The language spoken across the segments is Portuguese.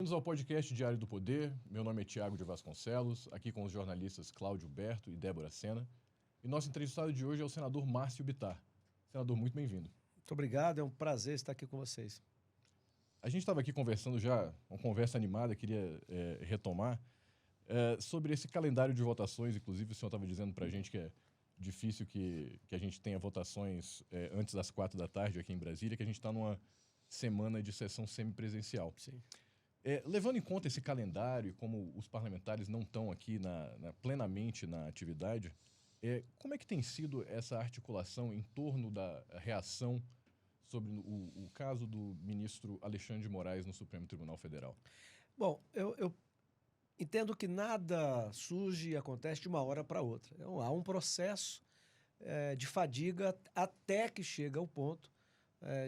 Bem-vindos ao podcast Diário do Poder. Meu nome é Tiago de Vasconcelos, aqui com os jornalistas Cláudio Berto e Débora Sena. E nosso entrevistado de hoje é o senador Márcio Bittar. Senador, muito bem-vindo. Muito obrigado, é um prazer estar aqui com vocês. A gente estava aqui conversando já, uma conversa animada, queria retomar, sobre esse calendário de votações. Inclusive, o senhor estava dizendo para a gente que é difícil que a gente tenha votações antes das 4 da tarde aqui em Brasília, que a gente está numa semana de sessão semipresencial. Sim. Levando em conta esse calendário e como os parlamentares não estão aqui plenamente na atividade, como é que tem sido essa articulação em torno da reação sobre o caso do ministro Alexandre de Moraes no Supremo Tribunal Federal? Bom, eu entendo que nada surge e acontece de uma hora para outra. Então, há um processo de fadiga até que chega ao ponto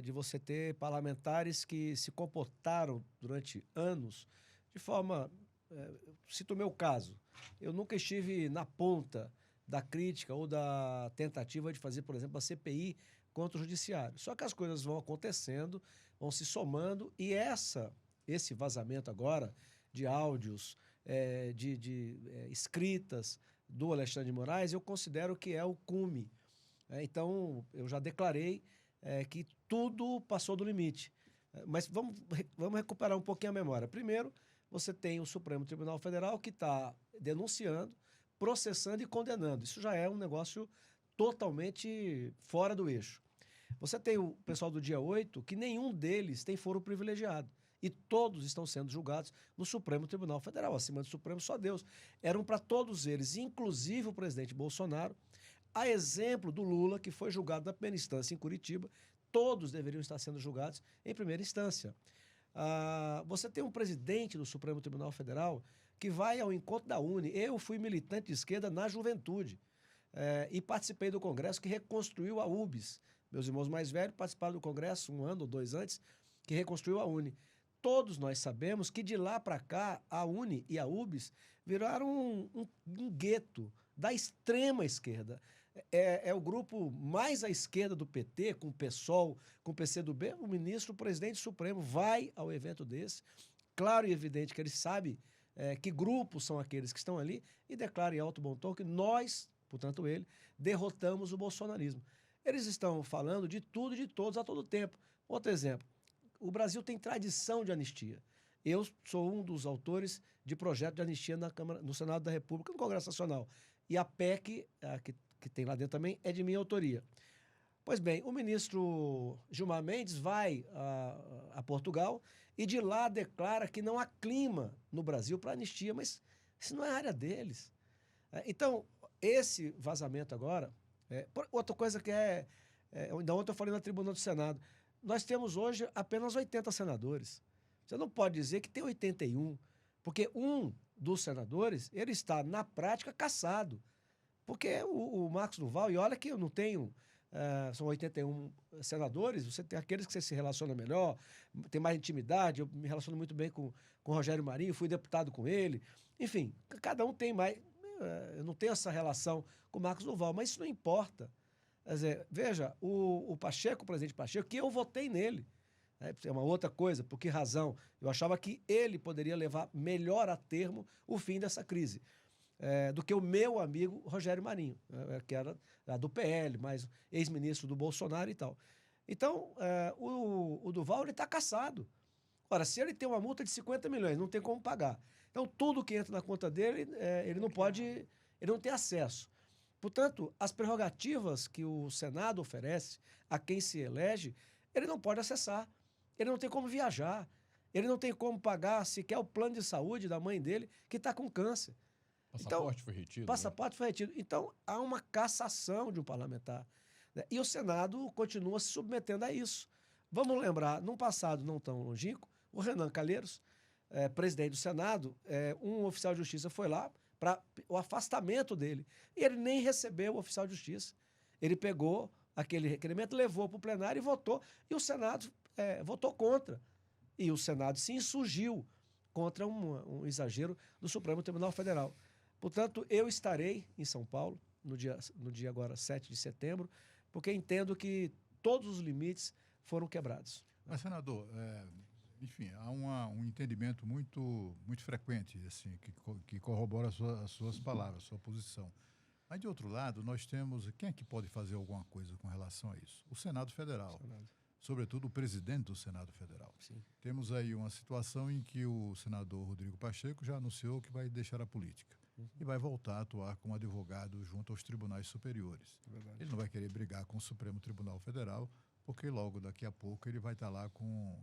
de você ter parlamentares que se comportaram durante anos de forma... cito o meu caso. Eu nunca estive na ponta da crítica ou da tentativa de fazer, por exemplo, a CPI contra o judiciário. Só que as coisas vão acontecendo, vão se somando, e esse vazamento agora de áudios, de escritas do Alexandre de Moraes, eu considero que é o cume. Então, eu já declarei que tudo passou do limite. Mas vamos recuperar um pouquinho a memória. Primeiro, você tem o Supremo Tribunal Federal que está denunciando, processando e condenando. Isso já é um negócio totalmente fora do eixo. Você tem o pessoal do dia 8, que nenhum deles tem foro privilegiado. E todos estão sendo julgados no Supremo Tribunal Federal. Acima do Supremo, só Deus. Eram para todos eles, inclusive o presidente Bolsonaro, a exemplo do Lula, que foi julgado na primeira instância em Curitiba. Todos deveriam estar sendo julgados em primeira instância. Você tem um presidente do Supremo Tribunal Federal que vai ao encontro da UNE. Eu fui militante de esquerda na juventude e participei do Congresso que reconstruiu a UBS. Meus irmãos mais velhos participaram do Congresso 1 ano ou 2 antes, que reconstruiu a UNE. Todos nós sabemos que de lá para cá, a UNE e a UBS viraram um gueto da extrema esquerda. É o grupo mais à esquerda do PT, com o PSOL, com o PCdoB. O ministro, o presidente Supremo, vai ao evento desse, claro e evidente que ele sabe que grupos são aqueles que estão ali, e declara em alto bom tom que nós, portanto ele, derrotamos o bolsonarismo. Eles estão falando de tudo e de todos a todo tempo. Outro exemplo, o Brasil tem tradição de anistia. Eu sou um dos autores de projeto de anistia no Senado da República, no Congresso Nacional. E a PEC, que tem lá dentro também, é de minha autoria. Pois bem, o ministro Gilmar Mendes vai a Portugal e de lá declara que não há clima no Brasil para anistia, mas isso não é a área deles. Então, esse vazamento agora... outra coisa que ainda ontem eu falei na tribuna do Senado, nós temos hoje apenas 80 senadores. Você não pode dizer que tem 81, porque um dos senadores, ele está, na prática, cassado. Porque o Marcos Duval, e olha que eu não tenho, são 81 senadores, você tem aqueles que você se relaciona melhor, tem mais intimidade, eu me relaciono muito bem com o Rogério Marinho, fui deputado com ele, enfim, cada um tem mais, eu não tenho essa relação com o Marcos Duval, mas isso não importa. Quer dizer, veja, o Pacheco, o presidente Pacheco, que eu votei nele, é uma outra coisa, por que razão? Eu achava que ele poderia levar melhor a termo o fim dessa crise. Do que o meu amigo Rogério Marinho, que era do PL, mas ex-ministro do Bolsonaro e tal. Então, o Duval está cassado. Ora, se ele tem uma multa de 50 milhões, não tem como pagar. Então, tudo que entra na conta dele, ele não pode, ele não tem acesso. Portanto, as prerrogativas que o Senado oferece a quem se elege, ele não pode acessar. Ele não tem como viajar. Ele não tem como pagar sequer o plano de saúde da mãe dele, que está com câncer. Passaporte foi retido. Passaporte foi retido. Então, há uma cassação de um parlamentar. Né? E o Senado continua se submetendo a isso. Vamos lembrar, num passado não tão longínquo, o Renan Calheiros, presidente do Senado, um oficial de justiça foi lá para o afastamento dele. E ele nem recebeu o oficial de justiça. Ele pegou aquele requerimento, levou para o plenário e votou. E o Senado votou contra. E o Senado se insurgiu contra um exagero do Supremo Tribunal Federal. Portanto, eu estarei em São Paulo, no dia agora 7 de setembro, porque entendo que todos os limites foram quebrados. Mas, senador, Enfim, há um entendimento muito frequente, assim, que corrobora as suas palavras, a sua posição. Mas, de outro lado, nós temos... Quem é que pode fazer alguma coisa com relação a isso? O Senado Federal. Senado. Sobretudo o presidente do Senado Federal. Sim. Temos aí uma situação em que o senador Rodrigo Pacheco já anunciou que vai deixar a política e vai voltar a atuar como advogado junto aos tribunais superiores. Ele não vai querer brigar com o Supremo Tribunal Federal, porque logo daqui a pouco ele vai estar lá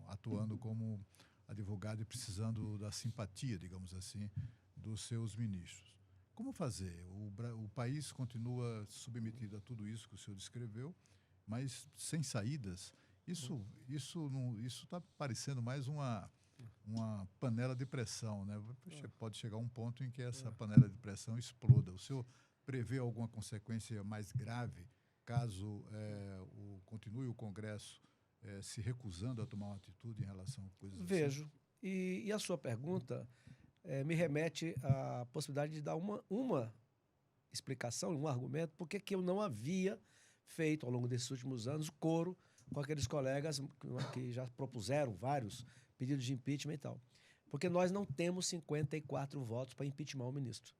atuando como advogado e precisando da simpatia, digamos assim, dos seus ministros. Como fazer? O país continua submetido a tudo isso que o senhor descreveu, mas sem saídas. Isso está parecendo mais uma panela de pressão, né? Pode chegar um ponto em que essa panela de pressão exploda. O senhor prevê alguma consequência mais grave caso continue o Congresso se recusando a tomar uma atitude em relação a coisas assim? Vejo. E a sua pergunta me remete à possibilidade de dar uma explicação, um argumento, porque que eu não havia feito ao longo desses últimos anos coro com aqueles colegas que já propuseram vários pedidos de impeachment e tal. Porque nós não temos 54 votos para impeachment o ministro.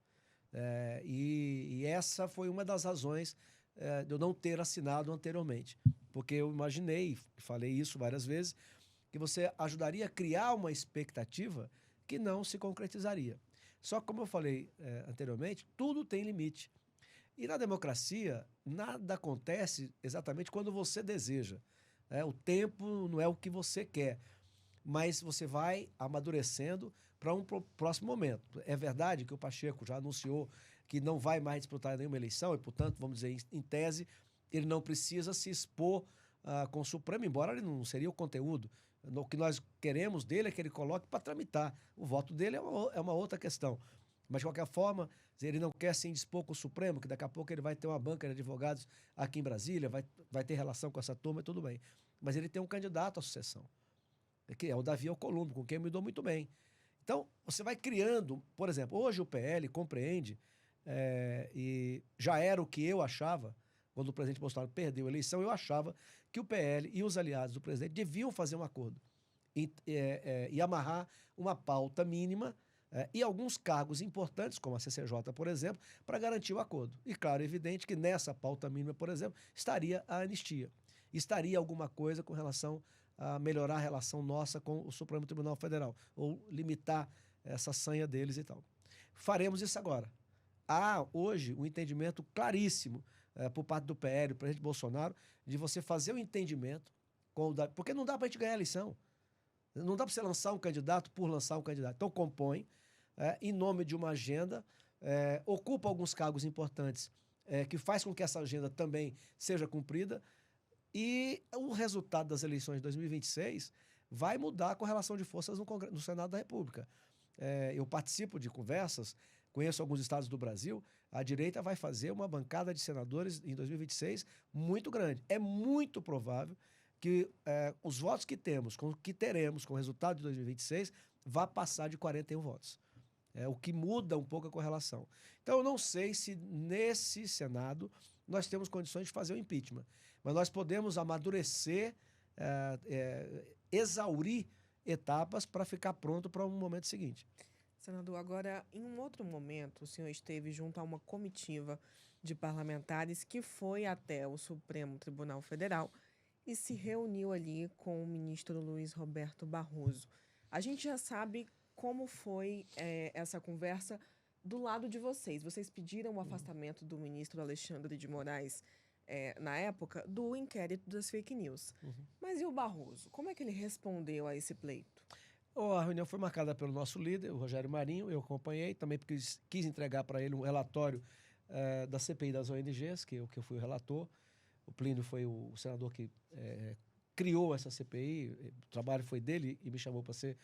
E essa foi uma das razões de eu não ter assinado anteriormente. Porque eu imaginei, falei isso várias vezes, que você ajudaria a criar uma expectativa que não se concretizaria. Só que, como eu falei anteriormente, tudo tem limite. E na democracia, nada acontece exatamente quando você deseja. O tempo não é o que você quer, mas você vai amadurecendo para um próximo momento. É verdade que o Pacheco já anunciou que não vai mais disputar nenhuma eleição e, portanto, vamos dizer, em tese, ele não precisa se expor com o Supremo, embora ele não seria o conteúdo. O que nós queremos dele é que ele coloque para tramitar. O voto dele é uma outra questão. Mas, de qualquer forma, ele não quer se indispor com o Supremo, que daqui a pouco ele vai ter uma banca de advogados aqui em Brasília, vai ter relação com essa turma e tudo bem. Mas ele tem um candidato à sucessão, que é o Davi Alcolumbre, com quem eu me dou muito bem. Então, você vai criando... Por exemplo, hoje o PL compreende, e já era o que eu achava, quando o presidente Bolsonaro perdeu a eleição, eu achava que o PL e os aliados do presidente deviam fazer um acordo e amarrar uma pauta mínima e alguns cargos importantes, como a CCJ, por exemplo, para garantir o acordo. E, claro, é evidente que nessa pauta mínima, por exemplo, estaria a anistia. Estaria alguma coisa com relação a melhorar a relação nossa com o Supremo Tribunal Federal, ou limitar essa sanha deles e tal. Faremos isso agora. Há hoje um entendimento claríssimo por parte do PL, do presidente Bolsonaro, de você fazer o entendimento, porque não dá para a gente ganhar a eleição. Não dá para você lançar um candidato por lançar um candidato. Então, compõe, em nome de uma agenda, ocupa alguns cargos importantes, que faz com que essa agenda também seja cumprida, e o resultado das eleições de 2026 vai mudar a correlação de forças no Senado da República. Eu participo de conversas, conheço alguns estados do Brasil, a direita vai fazer uma bancada de senadores em 2026 muito grande. É muito provável que os votos que temos, que teremos com o resultado de 2026, vá passar de 41 votos. O que muda um pouco a correlação. Então, eu não sei se nesse Senado nós temos condições de fazer o impeachment, mas nós podemos amadurecer, exaurir etapas para ficar pronto para um momento seguinte. Senador, agora, em um outro momento, o senhor esteve junto a uma comitiva de parlamentares que foi até o Supremo Tribunal Federal e se reuniu ali com o ministro Luiz Roberto Barroso. A gente já sabe como foi essa conversa do lado de vocês. Vocês pediram o afastamento do ministro Alexandre de Moraes, na época, do inquérito das fake news. Mas e o Barroso? Como é que ele respondeu a esse pleito? A reunião foi marcada pelo nosso líder, o Rogério Marinho, eu acompanhei, também porque quis entregar para ele um relatório da CPI das ONGs, que eu fui o relator. O Plínio foi o senador que criou essa CPI, o trabalho foi dele e me chamou para ser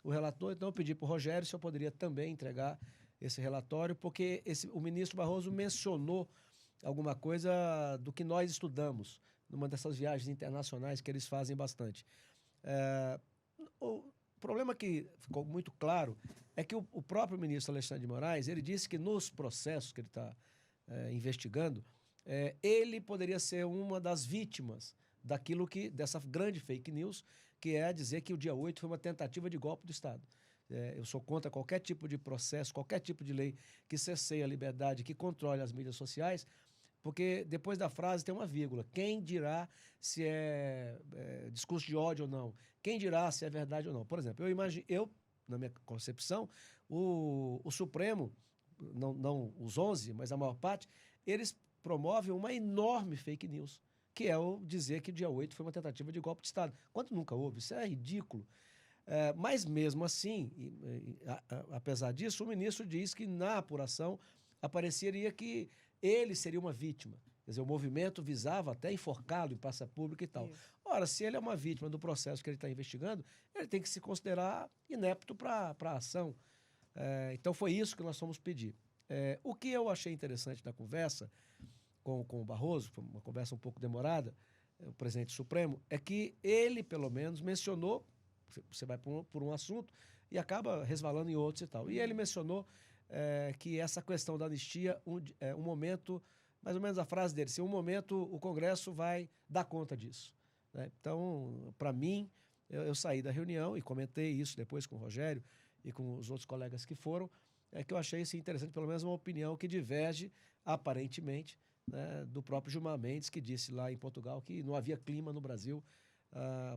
o relator. Então eu pedi para o Rogério se eu poderia também entregar esse relatório, porque o ministro Barroso mencionou alguma coisa do que nós estudamos numa dessas viagens internacionais que eles fazem bastante. O problema que ficou muito claro é que o próprio ministro Alexandre de Moraes, ele disse que nos processos que ele está investigando, ele poderia ser uma das vítimas dessa grande fake news que é dizer que o dia 8 foi uma tentativa de golpe do Estado. Eu sou contra qualquer tipo de processo, qualquer tipo de lei que cerceie a liberdade, que controle as mídias sociais, porque depois da frase tem uma vírgula. Quem dirá se é discurso de ódio ou não? Quem dirá se é verdade ou não? Por exemplo, na minha concepção, o Supremo, não os 11, mas a maior parte, eles promovem uma enorme fake news, que é o dizer que o dia 8 foi uma tentativa de golpe de Estado, quando nunca houve. Isso é ridículo. Mas mesmo assim, apesar disso, o ministro diz que na apuração apareceria que ele seria uma vítima. Quer dizer, o movimento visava até enforcá-lo em praça pública e tal. Isso. Ora, se ele é uma vítima do processo que ele está investigando, ele tem que se considerar inepto para a ação. Então foi isso que nós fomos pedir. O que eu achei interessante na conversa com o Barroso, foi uma conversa um pouco demorada, o presidente Supremo, é que ele, pelo menos, mencionou, você vai por um assunto e acaba resvalando em outros e tal. E ele mencionou que essa questão da anistia, um momento, mais ou menos a frase dele, se um momento o Congresso vai dar conta disso. Né? Então, para mim, eu saí da reunião e comentei isso depois com o Rogério e com os outros colegas que foram, que eu achei assim, interessante, pelo menos uma opinião que diverge, aparentemente, né, do próprio Gilmar Mendes, que disse lá em Portugal que não havia clima no Brasil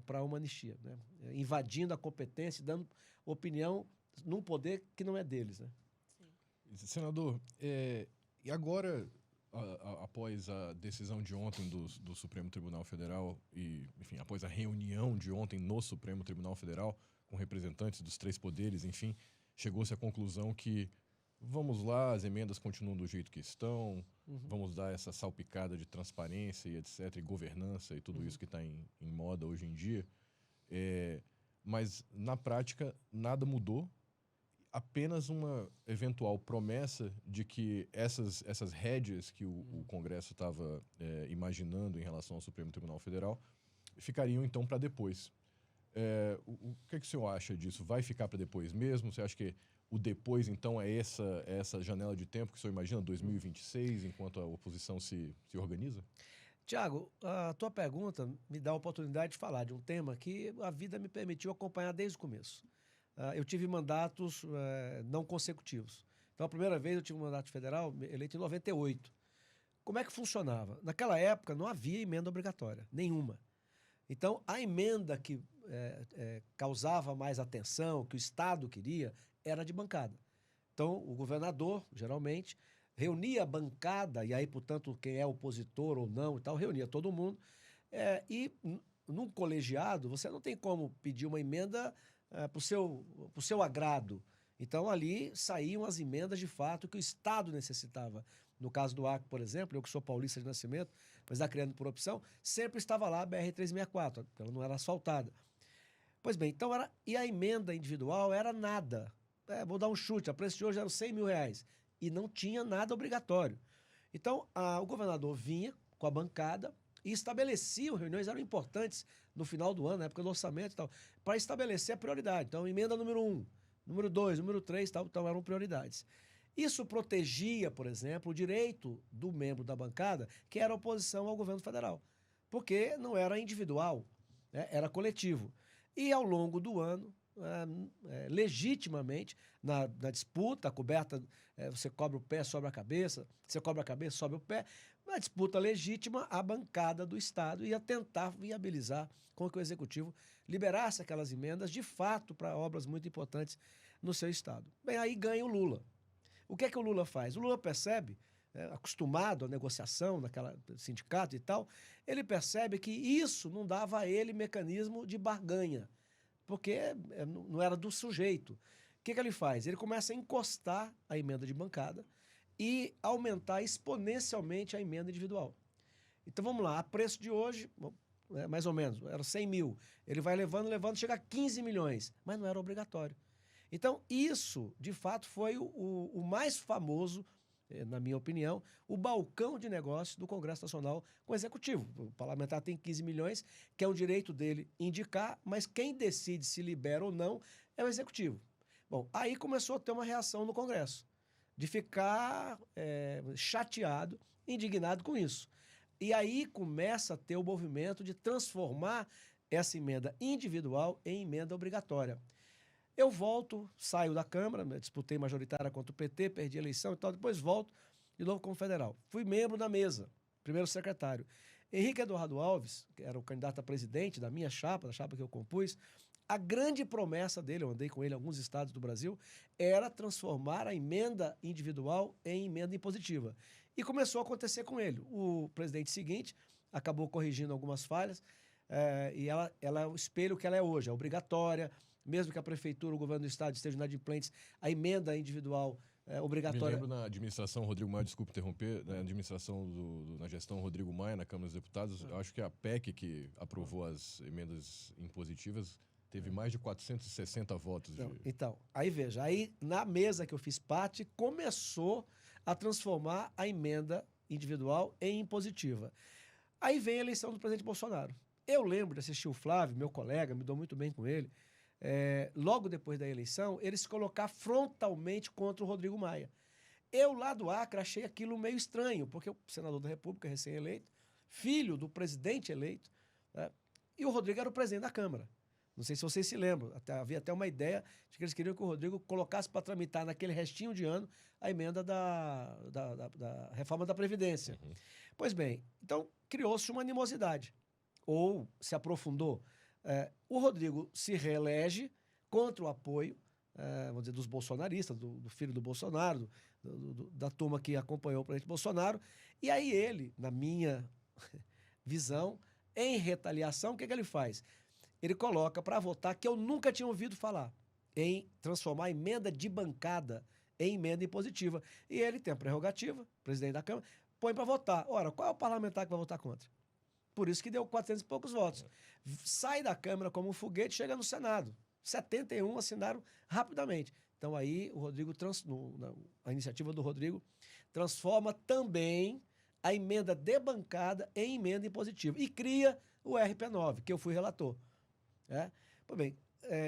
para uma anistia, né? Invadindo a competência, dando opinião num poder que não é deles. Né? Senador, e agora, após a decisão de ontem do Supremo Tribunal Federal e, enfim, após a reunião de ontem no Supremo Tribunal Federal com representantes dos três poderes, enfim, chegou-se à conclusão que vamos lá, as emendas continuam do jeito que estão, vamos dar essa salpicada de transparência e etc, e governança e tudo isso que está em moda hoje em dia. Mas, na prática, nada mudou. Apenas uma eventual promessa de que essas rédeas que o Congresso estava imaginando em relação ao Supremo Tribunal Federal ficariam, então, para depois. O que o senhor acha disso? Vai ficar para depois mesmo? Você acha que o depois, então, é essa janela de tempo que o senhor imagina, 2026, enquanto a oposição se organiza? Tiago, a tua pergunta me dá a oportunidade de falar de um tema que a vida me permitiu acompanhar desde o começo. Eu tive mandatos não consecutivos. Então, a primeira vez eu tive um mandato federal eleito em 98. Como é que funcionava? Naquela época não havia emenda obrigatória, nenhuma. Então, a emenda que causava mais atenção, que o Estado queria, era de bancada. Então, o governador, geralmente, reunia a bancada, e aí, portanto, quem é opositor ou não e tal, reunia todo mundo. E num colegiado, você não tem como pedir uma emenda para o seu agrado. Então, ali saíam as emendas, de fato, que o Estado necessitava. No caso do Acre, por exemplo, eu que sou paulista de nascimento, mas criando por opção, sempre estava lá a BR-364, ela não era asfaltada. Pois bem, então e a emenda individual era nada. Vou dar um chute, a preço de hoje era R$100 mil, e não tinha nada obrigatório. Então, o governador vinha com a bancada e estabeleciam reuniões, eram importantes no final do ano, na época do orçamento e tal, para estabelecer a prioridade. Então, emenda número 1, número 2, número 3, tal, então eram prioridades. Isso protegia, por exemplo, o direito do membro da bancada, que era oposição ao governo federal, porque não era individual, né, era coletivo. E ao longo do ano, legitimamente, na disputa, a coberta, você cobre o pé, sobe a cabeça, você cobre a cabeça, sobe o pé, na disputa legítima, a bancada do Estado ia tentar viabilizar com que o Executivo liberasse aquelas emendas, de fato, para obras muito importantes no seu Estado. Bem, aí ganha o Lula. O que é que o Lula faz? O Lula percebe, acostumado à negociação naquela sindicato e tal, ele percebe que isso não dava a ele mecanismo de barganha, porque não era do sujeito. O que ele faz? Ele começa a encostar a emenda de bancada e aumentar exponencialmente a emenda individual. Então, vamos lá, a preço de hoje, mais ou menos, era 100 mil. Ele vai levando, chega a 15 milhões, mas não era obrigatório. Então, isso, de fato, foi o mais famoso, na minha opinião, o balcão de negócios do Congresso Nacional com o Executivo. O parlamentar tem 15 milhões, que é o direito dele indicar, mas quem decide se libera ou não é o Executivo. Bom, aí começou a ter uma reação no Congresso, de ficar chateado, indignado com isso. E aí começa a ter o movimento de transformar essa emenda individual em emenda obrigatória. Eu volto, saio da Câmara, disputei majoritária contra o PT, perdi a eleição e tal, depois volto de novo como federal. Fui membro da mesa, primeiro secretário. Henrique Eduardo Alves, que era o candidato a presidente da minha chapa, da chapa que eu compus, a grande promessa dele, eu andei com ele em alguns estados do Brasil, era transformar a emenda individual em emenda impositiva. E começou a acontecer com ele. O presidente seguinte acabou corrigindo algumas falhas, e ela é o espelho que ela é hoje, é obrigatória, mesmo que a prefeitura, o governo do estado estejam inadimplentes, a emenda individual obrigatória. Me lembro na administração Rodrigo Maia, desculpe interromper, na administração na gestão Rodrigo Maia, na Câmara dos Deputados, eu acho que a PEC que aprovou as emendas impositivas teve mais de 460 votos. Então, aí veja, aí na mesa que eu fiz parte, começou a transformar a emenda individual em impositiva. Aí vem a eleição do presidente Bolsonaro. Eu lembro de assistir o Flávio, meu colega, me dou muito bem com ele, logo depois da eleição, ele se colocar frontalmente contra o Rodrigo Maia. Eu, lá do Acre, achei aquilo meio estranho, porque o senador da República, recém-eleito, filho do presidente eleito, né, e o Rodrigo era o presidente da Câmara. Não sei se vocês se lembram, havia até uma ideia de que eles queriam que o Rodrigo colocasse para tramitar naquele restinho de ano a emenda da reforma da Previdência. Uhum. Pois bem, então criou-se uma animosidade, ou se aprofundou. O Rodrigo se reelege contra o apoio, vamos dizer, dos bolsonaristas, do filho do Bolsonaro, da turma que acompanhou o presidente Bolsonaro, e aí ele, na minha visão, em retaliação, o que ele faz? Ele coloca para votar, que eu nunca tinha ouvido falar, em transformar a emenda de bancada em emenda impositiva. E ele tem a prerrogativa, presidente da Câmara, põe para votar. Ora, qual é o parlamentar que vai votar contra? Por isso que deu 400 e poucos votos. Sai da Câmara como um foguete, chega no Senado. 71 assinaram rapidamente. Então aí o Rodrigo, a iniciativa do Rodrigo, transforma também a emenda de bancada em emenda impositiva. E cria o RP9, que eu fui relator. Pois bem,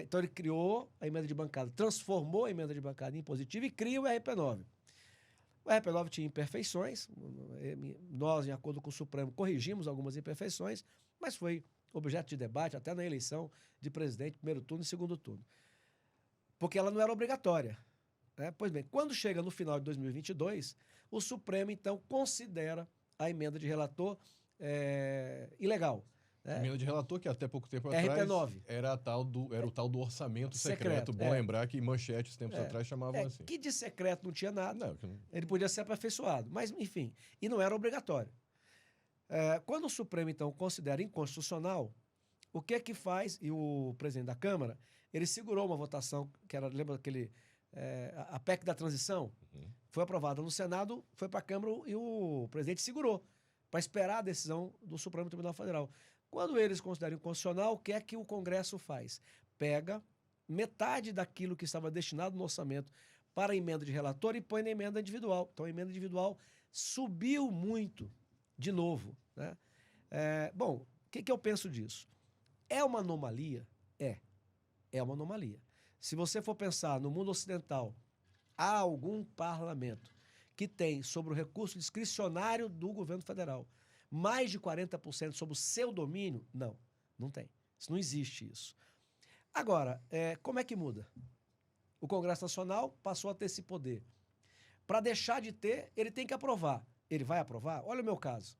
então ele criou a emenda de bancada, transformou a emenda de bancada em positiva e cria o RP9. O RP9 tinha imperfeições, nós, em acordo com o Supremo, corrigimos algumas imperfeições, mas foi objeto de debate até na eleição de presidente, primeiro turno e segundo turno. Porque ela não era obrigatória. Pois bem, quando chega no final de 2022, o Supremo, então, considera a emenda de relator ilegal. Emenda de relator, que até pouco tempo atrás RP9. era o tal do orçamento secreto. Bom lembrar que manchetes tempos atrás chamavam assim. Que de secreto não tinha nada. Não. Ele podia ser aperfeiçoado, mas enfim, e não era obrigatório. Quando o Supremo, então, considera inconstitucional, o que é que faz? E o presidente da Câmara, ele segurou uma votação, que era, lembra daquele, a PEC da transição? Uhum. Foi aprovada no Senado, foi para a Câmara e o presidente segurou, para esperar a decisão do Supremo Tribunal Federal. Quando eles consideram inconstitucional, o que é que o Congresso faz? Pega metade daquilo que estava destinado no orçamento para a emenda de relator e põe na emenda individual. Então, a emenda individual subiu muito de novo. Né? Bom, o que eu penso disso? É uma anomalia? É uma anomalia. Se você for pensar no mundo ocidental, há algum parlamento que tem, sobre o recurso discricionário do governo federal, mais de 40% sobre o seu domínio? Não tem. Não existe isso. Agora, como é que muda? O Congresso Nacional passou a ter esse poder. Para deixar de ter, ele tem que aprovar. Ele vai aprovar? Olha o meu caso.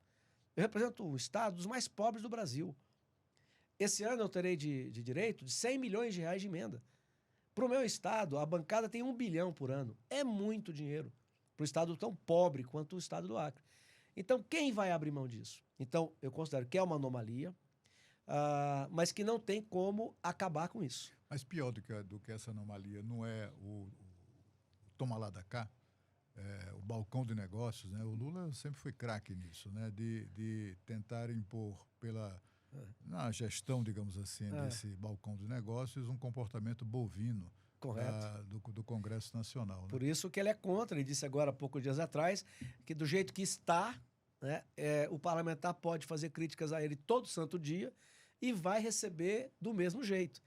Eu represento um estado dos mais pobres do Brasil. Esse ano eu terei de direito de 100 milhões de reais de emenda. Para o meu estado, a bancada tem 1 bilhão por ano. É muito dinheiro para o estado tão pobre quanto o estado do Acre. Então, quem vai abrir mão disso? Então, eu considero que é uma anomalia, mas que não tem como acabar com isso. Mas pior do que essa anomalia não é o toma lá da cá, o balcão de negócios, né? O Lula sempre foi craque nisso, né? De tentar impor na gestão, digamos assim, desse balcão de negócios, um comportamento bovino. Correto. Do Congresso Nacional. Né? Por isso que ele é contra, ele disse agora há poucos dias atrás, que do jeito que está, né, o parlamentar pode fazer críticas a ele todo santo dia e vai receber do mesmo jeito.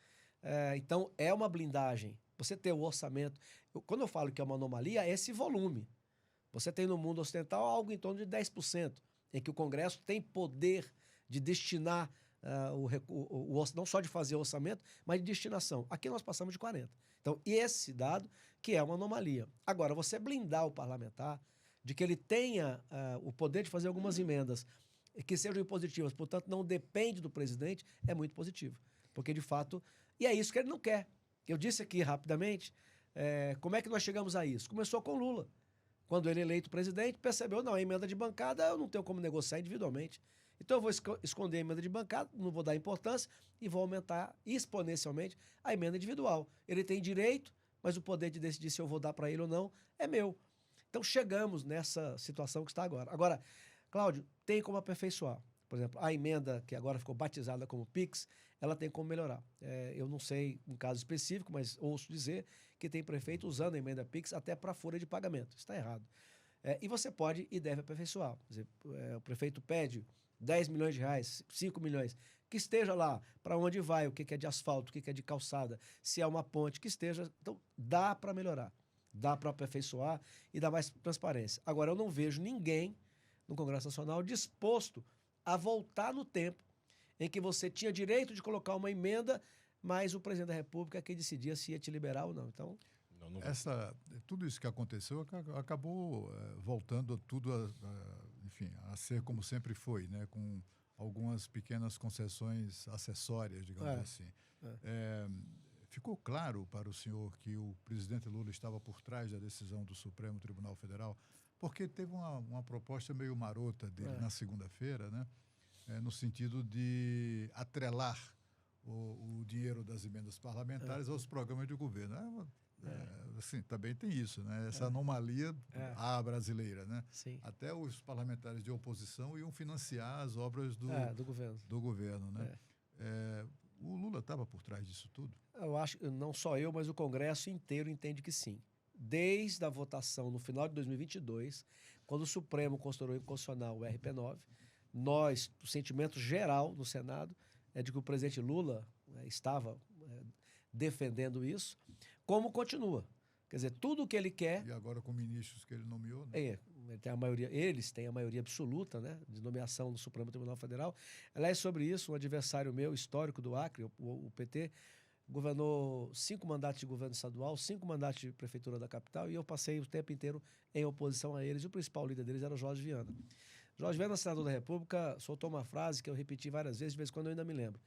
Então, é uma blindagem. Você ter o orçamento... Quando eu falo que é uma anomalia, é esse volume. Você tem no mundo ocidental algo em torno de 10%, em que o Congresso tem poder de destinar não só de fazer o orçamento, mas de destinação. Aqui nós passamos de 40. Então, esse dado que é uma anomalia. Agora, você blindar o parlamentar de que ele tenha o poder de fazer algumas emendas que sejam impositivas, portanto, não depende do presidente, é muito positivo. Porque, de fato, e é isso que ele não quer. Eu disse aqui rapidamente, como é que nós chegamos a isso? Começou com Lula. Quando ele eleito presidente, percebeu, não, a emenda de bancada eu não tenho como negociar individualmente. Então eu vou esconder a emenda de bancada, não vou dar importância e vou aumentar exponencialmente a emenda individual. Ele tem direito, mas o poder de decidir se eu vou dar para ele ou não é meu. Então chegamos nessa situação que está agora. Agora, Cláudio, tem como aperfeiçoar. Por exemplo, a emenda que agora ficou batizada como PIX, ela tem como melhorar. Eu não sei um caso específico, mas ouço dizer que tem prefeito usando a emenda PIX até para folha de pagamento. Está errado. E você pode e deve aperfeiçoar. Por exemplo, o prefeito pede 10 milhões de reais, 5 milhões, que esteja lá, para onde vai, o que é de asfalto, o que é de calçada, se é uma ponte, que esteja. Então, dá para melhorar, dá para aperfeiçoar e dar mais transparência. Agora, eu não vejo ninguém no Congresso Nacional disposto a voltar no tempo em que você tinha direito de colocar uma emenda, mas o presidente da República é quem decidia se ia te liberar ou não. Então, tudo isso que aconteceu acabou voltando tudo enfim, a ser como sempre foi, né? Com algumas pequenas concessões acessórias, digamos assim. Ficou claro para o senhor que o presidente Lula estava por trás da decisão do Supremo Tribunal Federal, porque teve uma proposta meio marota dele na segunda-feira, né? No sentido de atrelar o dinheiro das emendas parlamentares aos programas de governo. Assim, também tem isso, né? Essa anomalia brasileira, né? Sim. Até os parlamentares de oposição iam financiar as obras do governo, né? O Lula estava por trás disso tudo? Eu acho que não só eu, mas o Congresso inteiro entende que sim. Desde a votação no final de 2022, quando o Supremo considerou inconstitucional o RP9, o sentimento geral no Senado é de que o presidente Lula estava defendendo isso, como continua. Quer dizer, tudo o que ele quer... E agora com ministros que ele nomeou, né? Eles têm a maioria absoluta, né, de nomeação no Supremo Tribunal Federal. Aliás, sobre isso, um adversário meu, histórico do Acre, o PT, governou 5 mandatos de governo estadual, 5 mandatos de prefeitura da capital, e eu passei o tempo inteiro em oposição a eles, e o principal líder deles era o Jorge Viana. Jorge Viana, senador da República, soltou uma frase que eu repeti várias vezes, de vez em quando eu ainda me lembro.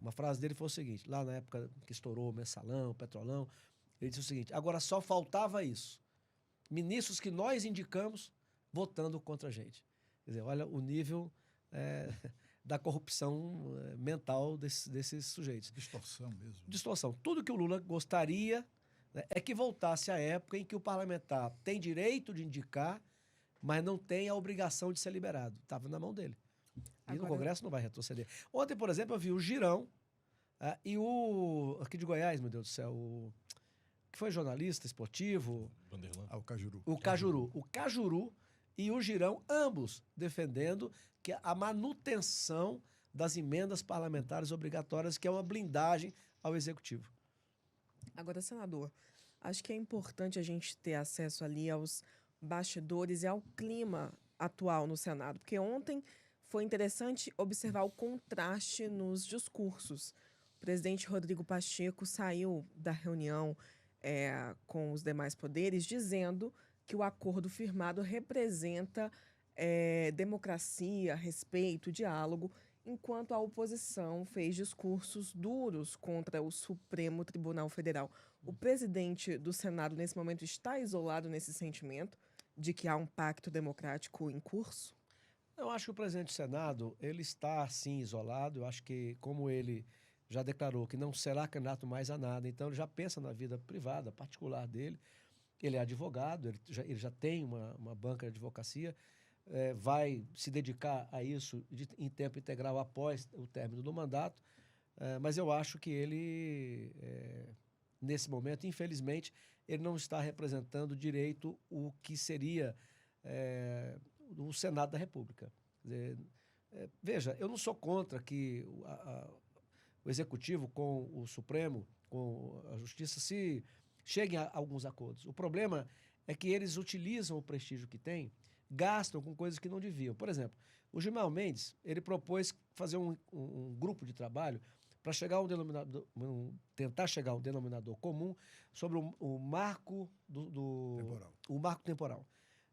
Uma frase dele foi o seguinte, lá na época que estourou o Mensalão, o Petrolão, ele disse o seguinte: agora só faltava isso. Ministros que nós indicamos votando contra a gente. Quer dizer, olha o nível da corrupção mental desses sujeitos. Distorção mesmo. Distorção. Tudo que o Lula gostaria, né, é que voltasse à época em que o parlamentar tem direito de indicar, mas não tem a obrigação de ser liberado. Estava na mão dele. E no Congresso não vai retroceder. Ontem, por exemplo, eu vi o Girão e o... aqui de Goiás, meu Deus do céu, que foi jornalista esportivo. Vanderlan. O Cajuru. O Cajuru. O Cajuru e o Girão, ambos defendendo que a manutenção das emendas parlamentares obrigatórias, que é uma blindagem ao Executivo. Agora, senador, acho que é importante a gente ter acesso ali aos bastidores e ao clima atual no Senado, porque ontem foi interessante observar o contraste nos discursos. O presidente Rodrigo Pacheco saiu da reunião com os demais poderes dizendo que o acordo firmado representa democracia, respeito, diálogo, enquanto a oposição fez discursos duros contra o Supremo Tribunal Federal. O presidente do Senado, nesse momento, está isolado nesse sentimento de que há um pacto democrático em curso? Eu acho que o presidente do Senado, ele está, sim, isolado. Eu acho que, como ele já declarou que não será candidato mais a nada, então ele já pensa na vida privada, particular dele. Ele é advogado, ele já tem uma banca de advocacia, vai se dedicar a isso em tempo integral após o término do mandato, mas eu acho que ele, nesse momento, infelizmente, ele não está representando direito o que seria o Senado da República. Quer dizer, veja, eu não sou contra que o Executivo com o Supremo, com a Justiça, se cheguem a alguns acordos. O problema é que eles utilizam o prestígio que têm gastam com coisas que não deviam. Por exemplo, o Gilmar Mendes, ele propôs fazer um grupo de trabalho para chegar a tentar chegar a um denominador comum sobre o marco o marco temporal.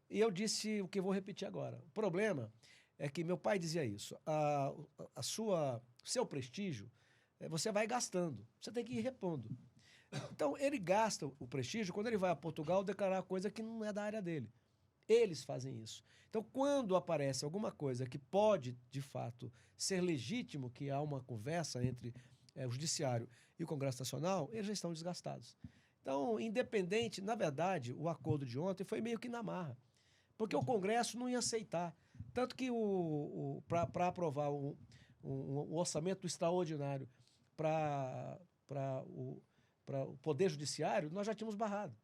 E eu disse o que eu vou repetir agora. O problema é que meu pai dizia isso. Seu prestígio, você vai gastando. Você tem que ir repondo. Então, ele gasta o prestígio quando ele vai a Portugal declarar coisa que não é da área dele. Eles fazem isso. Então, quando aparece alguma coisa que pode, de fato, ser legítimo, que há uma conversa entre o Judiciário e o Congresso Nacional, eles já estão desgastados. Então, independente, na verdade, o acordo de ontem foi meio que na marra, porque o Congresso não ia aceitar. Tanto que para aprovar um orçamento extraordinário para o Poder Judiciário, nós já tínhamos barrado.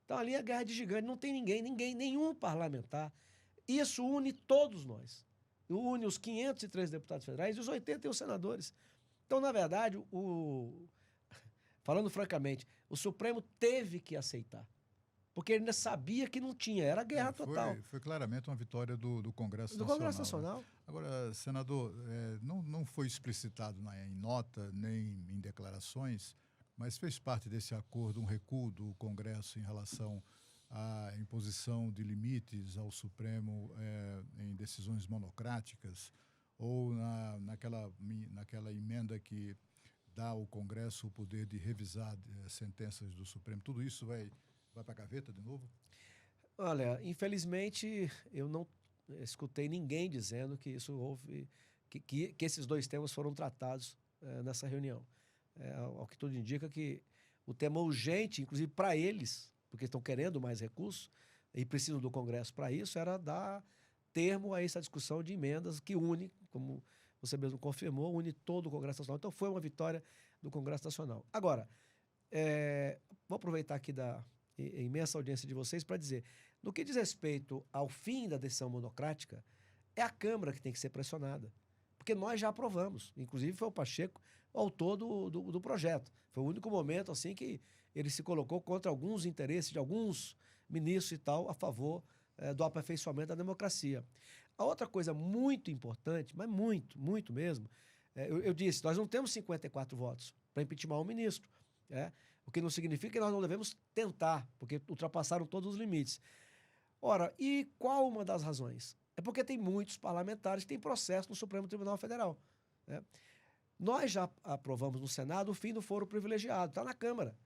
Então, ali é guerra de gigante, não tem nenhum parlamentar. Isso une todos nós. Une os 503 deputados federais e os 81 senadores. Então, na verdade, falando francamente, o Supremo teve que aceitar. Porque ele ainda sabia que não tinha, era guerra total. Foi claramente uma vitória do Congresso Nacional. Do Congresso Nacional. Né? Agora, senador, não foi explicitado em nota nem em declarações, mas fez parte desse acordo um recuo do Congresso em relação à imposição de limites ao Supremo em decisões monocráticas, ou naquela emenda que dá ao Congresso o poder de revisar sentenças do Supremo. Tudo isso vai para a gaveta de novo? Olha, infelizmente, eu não escutei ninguém dizendo que isso houve, que esses dois temas foram tratados nessa reunião. Ao que tudo indica que o tema urgente, inclusive para eles, porque estão querendo mais recursos e precisam do Congresso para isso, era dar termo a essa discussão de emendas que une, como você mesmo confirmou, une todo o Congresso Nacional. Então foi uma vitória do Congresso Nacional. Agora, vou aproveitar aqui da imensa audiência de vocês para dizer, no que diz respeito ao fim da decisão monocrática, é a Câmara que tem que ser pressionada. Porque nós já aprovamos. Inclusive foi o Pacheco o autor do projeto. Foi o único momento assim que ele se colocou contra alguns interesses de alguns ministros e tal, a favor do aperfeiçoamento da democracia. A outra coisa muito importante, mas muito mesmo, eu disse, nós não temos 54 votos para impeachment um ministro. O que não significa que nós não devemos tentar, porque ultrapassaram todos os limites. Ora, e qual uma das razões? É porque tem muitos parlamentares que têm processo no Supremo Tribunal Federal. Nós já aprovamos no Senado o fim do foro privilegiado, está na Câmara.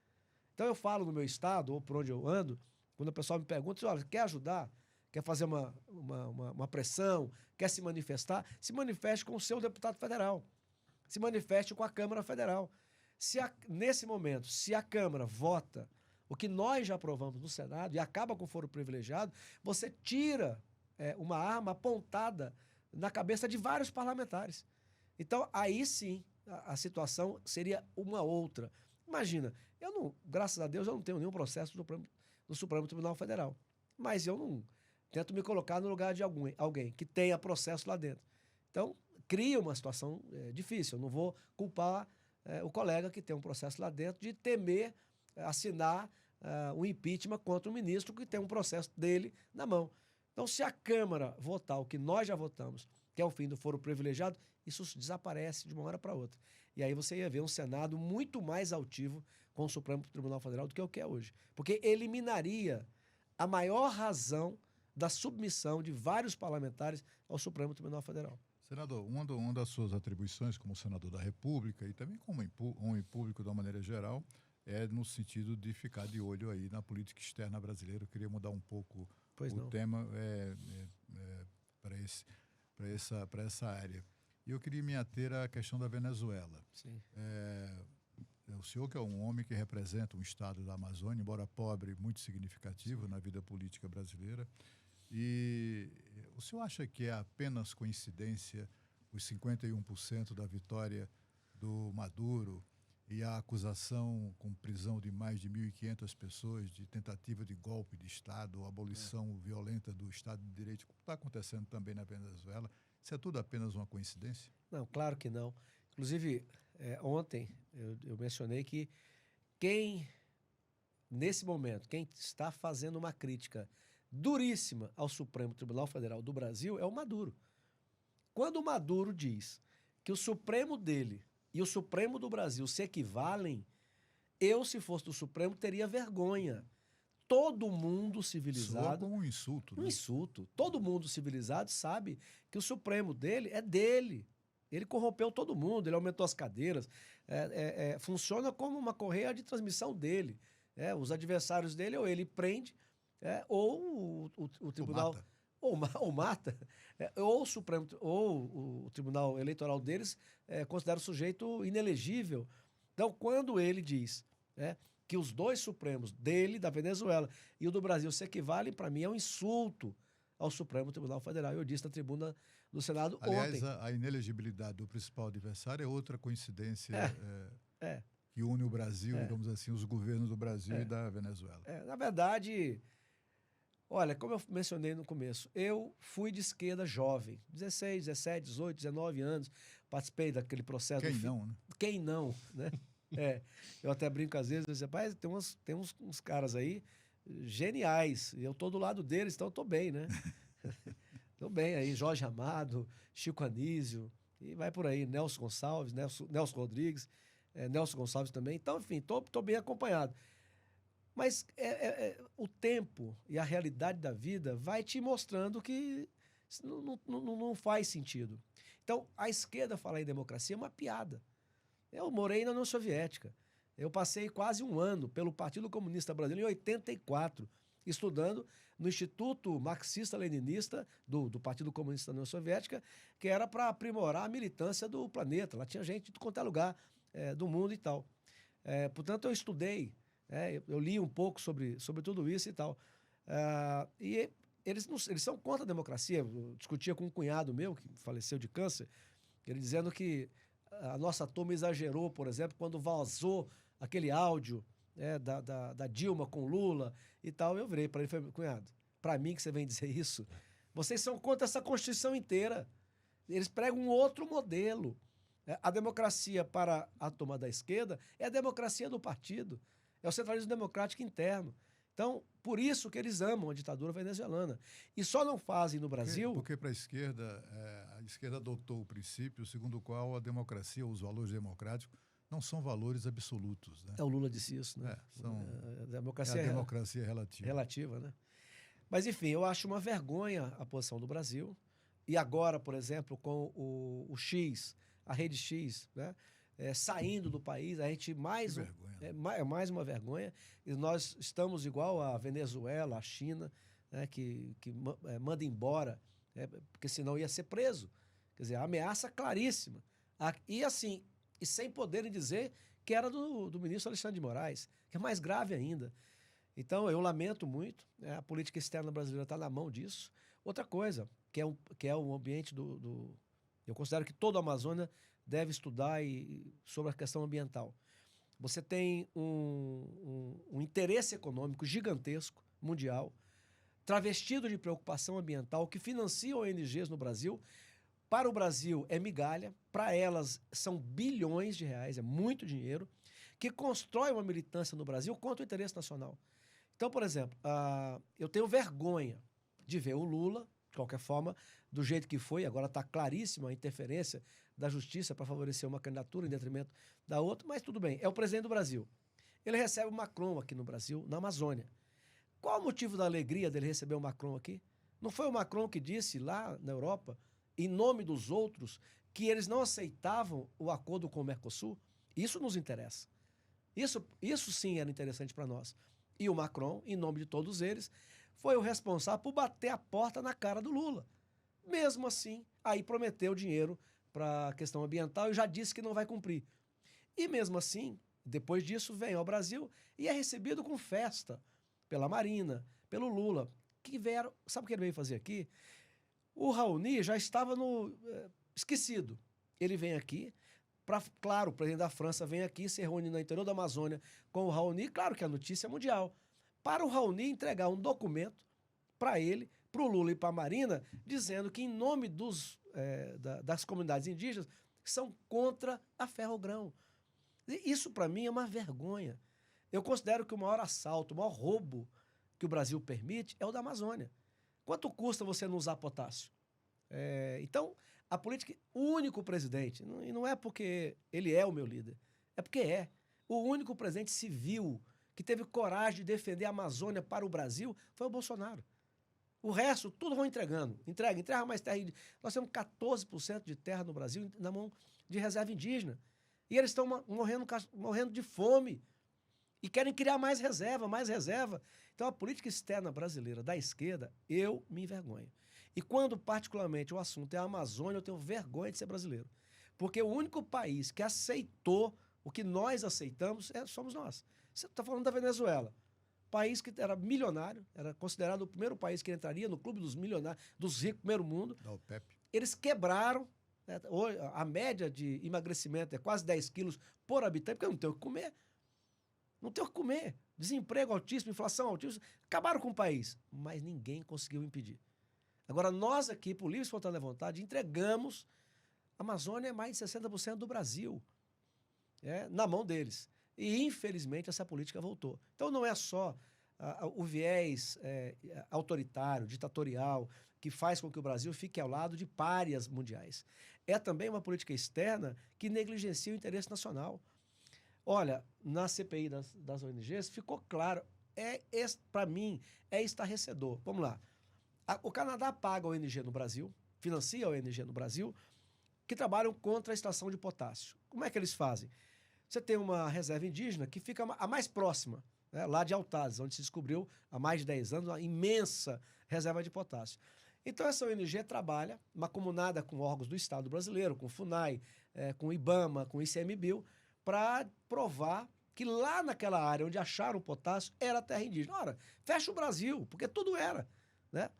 Então eu falo no meu estado, ou por onde eu ando, quando o pessoal me pergunta, olha, quer ajudar? Quer fazer uma pressão? Quer se manifestar? Se manifeste com o seu deputado federal. Se manifeste com a Câmara Federal. Nesse momento, se a Câmara vota o que nós já aprovamos no Senado e acaba com o foro privilegiado, você tira uma arma apontada na cabeça de vários parlamentares. Então, aí sim, a situação seria uma outra. Imagina, graças a Deus, eu não tenho nenhum processo no Supremo Tribunal Federal. Mas eu não tento me colocar no lugar de alguém que tenha processo lá dentro. Então, cria uma situação difícil. Eu não vou culpar o colega que tem um processo lá dentro de temer assinar um impeachment contra o ministro que tem um processo dele na mão. Então, se a Câmara votar o que nós já votamos, que é o fim do foro privilegiado, isso desaparece de uma hora para outra. E aí você ia ver um Senado muito mais altivo com o Supremo Tribunal Federal do que o que é hoje. Porque eliminaria a maior razão da submissão de vários parlamentares ao Supremo Tribunal Federal. Senador, uma das suas atribuições como senador da República e também como homem público de uma maneira geral é no sentido de ficar de olho aí na política externa brasileira. Eu queria mudar um pouco tema para essa área. E eu queria me ater à questão da Venezuela. Sim. O senhor que é um homem que representa um estado da Amazônia, embora pobre, muito significativo na vida política brasileira. E o senhor acha que é apenas coincidência os 51% da vitória do Maduro e a acusação com prisão de mais de 1.500 pessoas de tentativa de golpe de Estado, abolição violenta do Estado de Direito, que está acontecendo também na Venezuela? Isso é tudo apenas uma coincidência? Não, claro que não. Inclusive, ontem eu mencionei que nesse momento, quem está fazendo uma crítica duríssima ao Supremo Tribunal Federal do Brasil é o Maduro. Quando o Maduro diz que o Supremo dele e o Supremo do Brasil se equivalem, eu, se fosse do Supremo, teria vergonha. Todo mundo Soa civilizado... como um insulto, Um né? insulto. Todo mundo civilizado sabe que o Supremo dele é dele. Ele corrompeu todo mundo, ele aumentou as cadeiras. Funciona como uma correia de transmissão dele. Os adversários dele, ou ele prende, ou o tribunal... mata. Ou mata, ou o Supremo, ou o Tribunal Eleitoral deles considera o sujeito inelegível. Então, quando ele diz que os dois Supremos, dele, da Venezuela, e o do Brasil se equivalem, para mim é um insulto ao Supremo Tribunal Federal. Eu disse na tribuna do Senado Aliás, ontem. a inelegibilidade do principal adversário é outra coincidência É. que une o Brasil, digamos assim, os governos do Brasil e da Venezuela. Na verdade, olha, como eu mencionei no começo, eu fui de esquerda jovem, 16, 17, 18, 19 anos, participei daquele processo. Quem não, né? Quem não, né? Eu até brinco às vezes, eu digo, rapaz, tem uns caras aí geniais, e eu tô do lado deles, então eu tô bem, né? Tô bem aí, Jorge Amado, Chico Anísio, e vai por aí, Nelson Gonçalves, Nelson Rodrigues, Nelson Gonçalves também. Então, enfim, tô bem acompanhado. Mas o tempo e a realidade da vida vai te mostrando que isso não faz sentido. Então, a esquerda falar em democracia é uma piada. Eu morei na União Soviética. Eu passei quase um ano pelo Partido Comunista Brasileiro em 84, estudando no Instituto Marxista-Leninista do Partido Comunista da União Soviética, que era para aprimorar a militância do planeta. Lá tinha gente de qualquer lugar do mundo e tal. Portanto, eu estudei, eu li um pouco sobre tudo isso e tal. E eles são contra a democracia. Eu discutia com um cunhado meu, que faleceu de câncer, ele dizendo que a nossa turma exagerou, por exemplo, quando vazou aquele áudio da Dilma com Lula e tal. Eu virei para ele e falei, cunhado, para mim que você vem dizer isso, vocês são contra essa Constituição inteira. Eles pregam um outro modelo. A democracia para a turma da esquerda é a democracia do partido, é o centralismo democrático interno. Então, por isso que eles amam a ditadura venezuelana. E só não fazem no Brasil... Porque para a esquerda adotou o princípio segundo o qual a democracia, os valores democráticos, não são valores absolutos. Né? O Lula disse isso, né? A democracia democracia relativa. Relativa, né? Mas, enfim, eu acho uma vergonha a posição do Brasil. E agora, por exemplo, com o X, a Rede X, né? Saindo do país, a gente mais uma vergonha. E nós estamos igual a Venezuela, a China, né? que manda embora, porque senão ia ser preso. Quer dizer, a ameaça claríssima. E assim, e sem poderem dizer que era do ministro Alexandre de Moraes, que é mais grave ainda. Então, eu lamento muito, a política externa brasileira está na mão disso. Outra coisa, que é um ambiente eu considero que toda a Amazônia deve estudar sobre a questão ambiental. Você tem um interesse econômico gigantesco, mundial, travestido de preocupação ambiental, que financia ONGs no Brasil. Para o Brasil é migalha, para elas são bilhões de reais, é muito dinheiro, que constrói uma militância no Brasil contra o interesse nacional. Então, por exemplo, eu tenho vergonha de ver o Lula, de qualquer forma, do jeito que foi, agora está claríssima a interferência da justiça para favorecer uma candidatura em detrimento da outra, mas tudo bem, é o presidente do Brasil. Ele recebe o Macron aqui no Brasil, na Amazônia. Qual o motivo da alegria dele receber o Macron aqui? Não foi o Macron que disse lá na Europa, em nome dos outros, que eles não aceitavam o acordo com o Mercosul? Isso nos interessa. Isso sim era interessante para nós. E o Macron, em nome de todos eles, foi o responsável por bater a porta na cara do Lula. Mesmo assim, aí prometeu dinheiro para a questão ambiental e já disse que não vai cumprir. E mesmo assim, depois disso, vem ao Brasil e é recebido com festa pela Marina, pelo Lula, que vieram... Sabe o que ele veio fazer aqui? O Raoni já estava esquecido. Ele vem aqui, claro, o presidente da França vem aqui, se reúne no interior da Amazônia com o Raoni, claro que a notícia é mundial. Para o Raoni entregar um documento para ele, para o Lula e para a Marina, dizendo que em nome das comunidades indígenas são contra a ferrogrão. E isso, para mim, é uma vergonha. Eu considero que o maior assalto, o maior roubo que o Brasil permite é o da Amazônia. Quanto custa você não usar potássio? Então, a política, o único presidente, e não é porque ele é o meu líder, é porque o único presidente civil que teve coragem de defender a Amazônia para o Brasil foi o Bolsonaro. O resto, tudo vão entregando. Entrega mais terra. Nós temos 14% de terra no Brasil na mão de reserva indígena. E eles estão morrendo de fome. E querem criar mais reserva, mais reserva. Então, a política externa brasileira da esquerda, eu me envergonho. E quando, particularmente, o assunto é a Amazônia, eu tenho vergonha de ser brasileiro. Porque o único país que aceitou o que nós aceitamos somos nós. Você está falando da Venezuela. País que era milionário, era considerado o primeiro país que entraria no clube dos milionários, dos ricos, primeiro mundo. Da OPEP. Eles quebraram. Né? A média de emagrecimento é quase 10 quilos por habitante, porque não tem o que comer. Não tem o que comer. Desemprego altíssimo, inflação altíssima. Acabaram com o país. Mas ninguém conseguiu impedir. Agora, nós aqui, por livre e espontânea vontade, entregamos. A Amazônia é mais de 60% do Brasil. Na mão deles. E, infelizmente, essa política voltou. Então, não é só o viés autoritário, ditatorial, que faz com que o Brasil fique ao lado de párias mundiais. É também uma política externa que negligencia o interesse nacional. Olha, na CPI das ONGs, ficou claro, para mim, é estarrecedor. Vamos lá. O Canadá paga a ONG no Brasil, financia a ONG no Brasil, que trabalham contra a extração de potássio. Como é que eles fazem? Você tem uma reserva indígena que fica a mais próxima, né, lá de Altazes, onde se descobriu há mais de 10 anos uma imensa reserva de potássio. Então, essa ONG trabalha, mancomunada com órgãos do Estado brasileiro, com o FUNAI, com o IBAMA, com o ICMBio, para provar que lá naquela área onde acharam o potássio era terra indígena. Ora, fecha o Brasil, porque tudo era, né?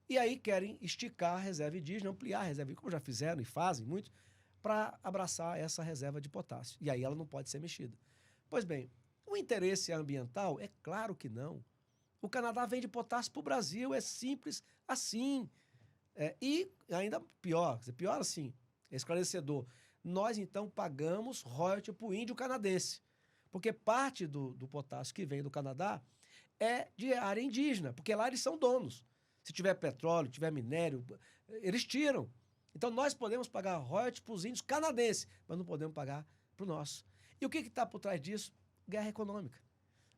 E aí querem esticar a reserva indígena, ampliar a reserva indígena, como já fizeram e fazem muito, para abraçar essa reserva de potássio. E aí ela não pode ser mexida. Pois bem, o interesse ambiental? É claro que não. O Canadá vende potássio para o Brasil, é simples assim. E ainda pior assim, é esclarecedor. Nós, então, pagamos royalty para o índio canadense. Porque parte do potássio que vem do Canadá é de área indígena, porque lá eles são donos. Se tiver petróleo, tiver minério, eles tiram. Então, nós podemos pagar royalties para os índios canadenses, mas não podemos pagar para o nosso. E o que está por trás disso? Guerra econômica.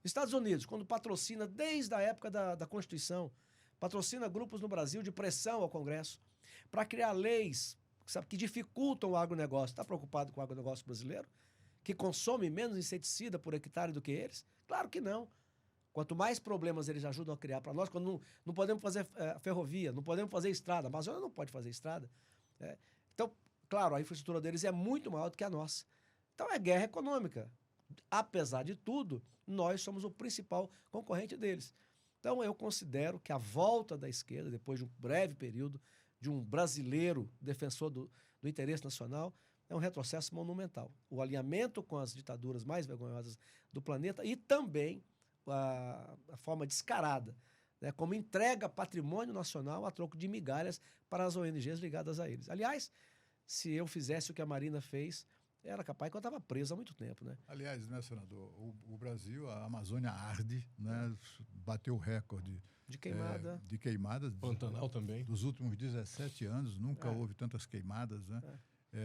Estados Unidos, quando patrocina, desde a época da Constituição, patrocina grupos no Brasil de pressão ao Congresso para criar leis que dificultam o agronegócio. Está preocupado com o agronegócio brasileiro? Que consome menos inseticida por hectare do que eles? Claro que não. Quanto mais problemas eles ajudam a criar para nós, quando não podemos fazer ferrovia, não podemos fazer estrada, a Amazônia não pode fazer estrada. Então, claro, a infraestrutura deles é muito maior do que a nossa. Então, é guerra econômica. Apesar de tudo, nós somos o principal concorrente deles. Então, eu considero que a volta da esquerda, depois de um breve período, de um brasileiro defensor do interesse nacional, é um retrocesso monumental. O alinhamento com as ditaduras mais vergonhosas do planeta e também a forma descarada, né, como entrega patrimônio nacional a troco de migalhas para as ONGs ligadas a eles. Aliás, se eu fizesse o que a Marina fez, era capaz que eu estava preso há muito tempo, né? Aliás, né, senador, o Brasil, a Amazônia arde, né, bateu o recorde de queimada. De queimadas. Pantanal também. Dos últimos 17 anos, nunca houve tantas queimadas, né?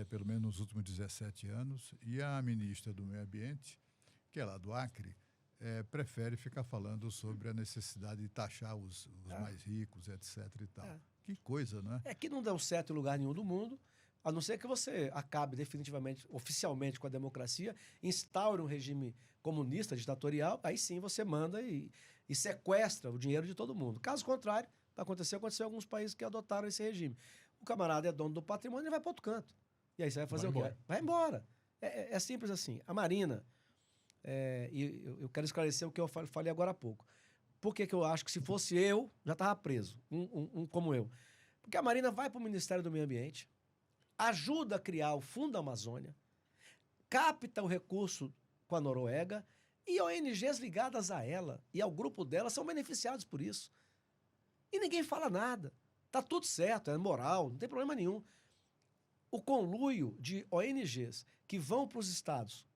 Pelo menos nos últimos 17 anos. E a ministra do Meio Ambiente, que é lá do Acre, prefere ficar falando sobre a necessidade de taxar os mais ricos, etc. e tal. Que coisa, né? Que não deu certo em lugar nenhum do mundo, a não ser que você acabe definitivamente, oficialmente com a democracia, instaure um regime comunista, ditatorial, aí sim você manda e sequestra o dinheiro de todo mundo. Caso contrário, aconteceu em alguns países que adotaram esse regime. O camarada é dono do patrimônio e vai para outro canto. E aí você vai fazer o quê? Vai embora. É simples assim. A Marina, e eu quero esclarecer o que eu falei agora há pouco. Por que eu acho que se fosse eu, já estava preso, um como eu? Porque a Marina vai para o Ministério do Meio Ambiente, ajuda a criar o Fundo Amazônia, capta o recurso com a Noruega e ONGs ligadas a ela e ao grupo dela são beneficiados por isso. E ninguém fala nada. Tá tudo certo, é moral, não tem problema nenhum. O conluio de ONGs que vão para os estados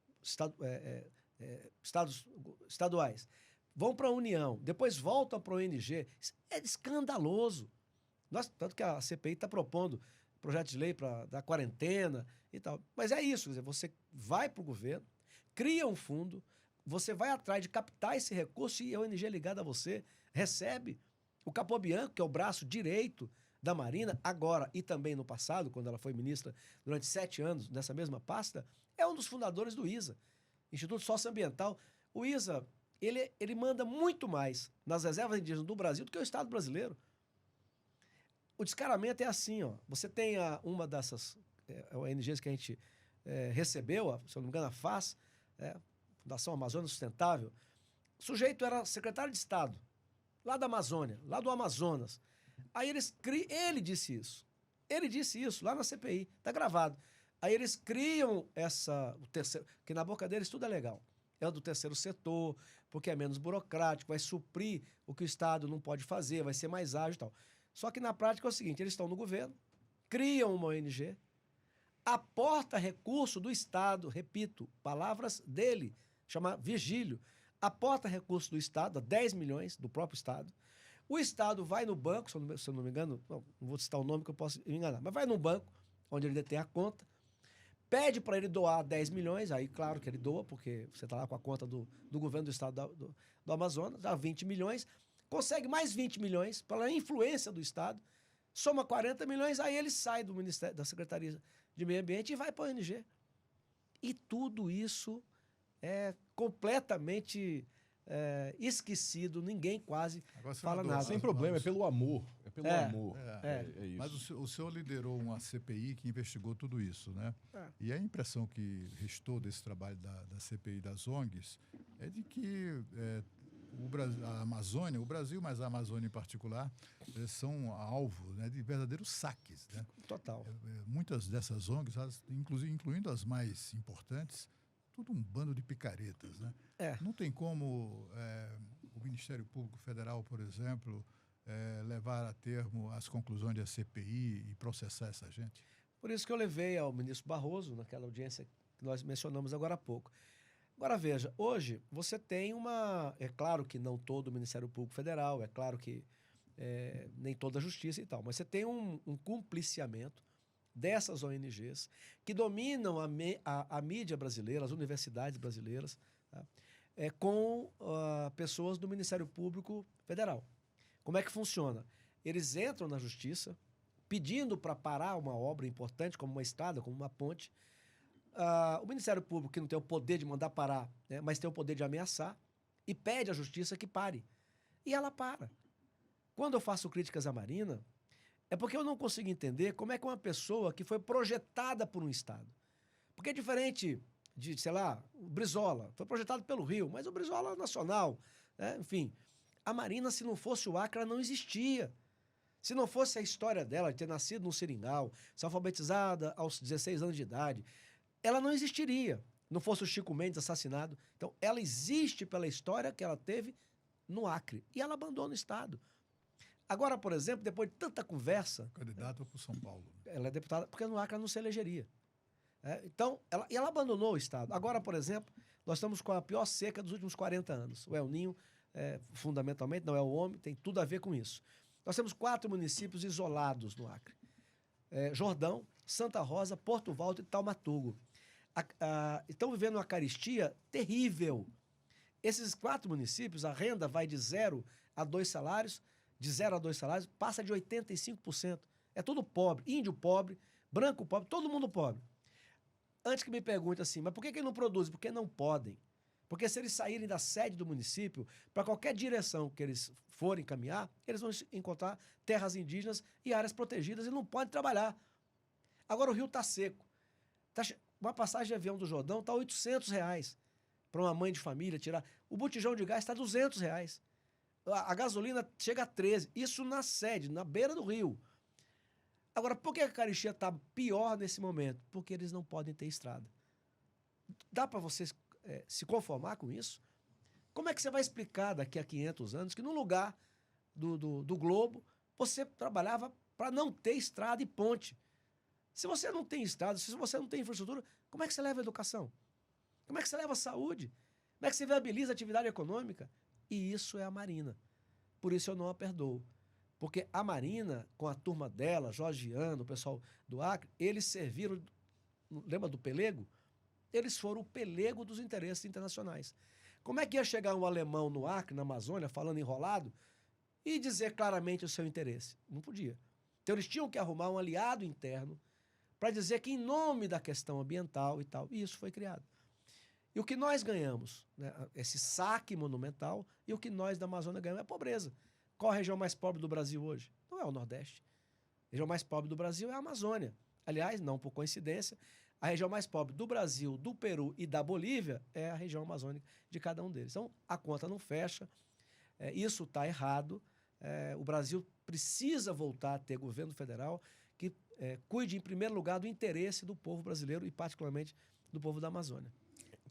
estaduais, vão para a União, depois voltam para a ONG. Isso é escandaloso. Tanto que a CPI está propondo projeto de lei para dar quarentena e tal. Mas é isso, quer dizer, você vai para o governo, cria um fundo, você vai atrás de captar esse recurso e a ONG ligada a você recebe. O Capobianco, que é o braço direito da Marina, agora e também no passado, quando ela foi ministra durante 7 anos nessa mesma pasta, é um dos fundadores do ISA, Instituto Socioambiental. O ISA, ele manda muito mais nas reservas indígenas do Brasil do que o Estado brasileiro. O descaramento é assim, ó. Você tem uma dessas ONGs que a gente recebeu, se eu não me engano, a FAS, Fundação Amazônia Sustentável. O sujeito era secretário de Estado, lá da Amazônia, lá do Amazonas. Aí ele disse isso. Ele disse isso lá na CPI, tá gravado. Aí eles criam o terceiro, que na boca deles tudo é legal. É o do terceiro setor, porque é menos burocrático, vai suprir o que o Estado não pode fazer, vai ser mais ágil e tal. Só que na prática é o seguinte, eles estão no governo, criam uma ONG, aporta recurso do Estado, repito, palavras dele, chama Vigílio, aporta recurso do Estado, 10 milhões do próprio Estado. O Estado vai no banco, se eu não me engano, não vou citar o nome que eu posso me enganar, mas vai no banco, onde ele detém a conta, pede para ele doar 10 milhões, aí claro que ele doa, porque você está lá com a conta do governo do Estado do Amazonas, dá 20 milhões, consegue mais 20 milhões pela influência do Estado, soma 40 milhões, aí ele sai do Ministério, da Secretaria de Meio Ambiente e vai para a ONG. E tudo isso é completamente esquecido, ninguém quase fala nada. Sem problema, é pelo amor. É pelo amor. É isso. Mas o senhor liderou uma CPI que investigou tudo isso, né? E a impressão que restou desse trabalho da CPI das ONGs é de que a Amazônia, o Brasil, mas a Amazônia em particular, são alvo, né, de verdadeiros saques, né? Total. Muitas dessas ONGs, incluindo as mais importantes, tudo um bando de picaretas, né? Não tem como o Ministério Público Federal, por exemplo, levar a termo as conclusões da CPI e processar essa gente? Por isso que eu levei ao ministro Barroso, naquela audiência que nós mencionamos agora há pouco. Agora, veja, hoje você tem é claro que não todo o Ministério Público Federal, é claro que nem toda a Justiça e tal, mas você tem um cumpliciamento dessas ONGs que dominam a mídia brasileira, as universidades brasileiras, tá? Com pessoas do Ministério Público Federal. Como é que funciona? Eles entram na Justiça pedindo para parar uma obra importante, como uma estrada, como uma ponte. O Ministério Público, que não tem o poder de mandar parar, né, mas tem o poder de ameaçar, e pede à Justiça que pare. E ela para. Quando eu faço críticas à Marina, é porque eu não consigo entender como é que uma pessoa que foi projetada por um Estado. Porque é diferente de, sei lá, o Brizola, foi projetado pelo Rio, mas o Brizola é nacional, né? Enfim, a Marina, se não fosse o Acre, ela não existia. Se não fosse a história dela, de ter nascido no Seringal, ser alfabetizada aos 16 anos de idade, ela não existiria. Não fosse o Chico Mendes assassinado. Então, ela existe pela história que ela teve no Acre. E ela abandona o Estado. Agora, por exemplo, depois de tanta conversa... Candidata para o São Paulo. Ela é deputada, porque no Acre ela não se elegeria. Então, ela abandonou o Estado. Agora, por exemplo, nós estamos com a pior seca dos últimos 40 anos. O El Ninho, fundamentalmente, não é o homem, tem tudo a ver com isso. Nós temos 4 municípios isolados no Acre. Jordão, Santa Rosa, Porto Valdo e Taumatugo. Estão vivendo uma carestia terrível. Esses 4 municípios, a renda vai de 0 a 2 salários, de 0 a 2 salários, passa de 85%. É tudo pobre, índio pobre, branco pobre, todo mundo pobre. Antes que me pergunte assim, mas por que eles não produzem? Porque não podem. Porque se eles saírem da sede do município, para qualquer direção que eles forem caminhar, eles vão encontrar terras indígenas e áreas protegidas e não podem trabalhar. Agora o rio está seco. Uma passagem de avião do Jordão está R$800 para uma mãe de família tirar. O botijão de gás está R$200. A gasolina chega a 13. Isso na sede, na beira do rio. Agora, por que a carestia está pior nesse momento? Porque eles não podem ter estrada. Dá para vocês se conformar com isso? Como é que você vai explicar daqui a 500 anos que no lugar do globo você trabalhava para não ter estrada e ponte? Se você não tem estrada, se você não tem infraestrutura, como é que você leva a educação? Como é que você leva a saúde? Como é que você viabiliza a atividade econômica? E isso é a Marina. Por isso eu não a perdoo. Porque a Marina, com a turma dela, Georgiano, o pessoal do Acre, eles serviram, lembra do pelego? Eles foram o pelego dos interesses internacionais. Como é que ia chegar um alemão no Acre, na Amazônia, falando enrolado, e dizer claramente o seu interesse? Não podia. Então eles tinham que arrumar um aliado interno para dizer que em nome da questão ambiental e tal, e isso foi criado. E o que nós ganhamos, né, esse saque monumental, e o que nós da Amazônia ganhamos é a pobreza. Qual a região mais pobre do Brasil hoje? Não é o Nordeste. A região mais pobre do Brasil é a Amazônia. Aliás, não por coincidência, a região mais pobre do Brasil, do Peru e da Bolívia é a região amazônica de cada um deles. Então, a conta não fecha, isso está errado. O Brasil precisa voltar a ter governo federal que cuide, em primeiro lugar, do interesse do povo brasileiro e, particularmente, do povo da Amazônia.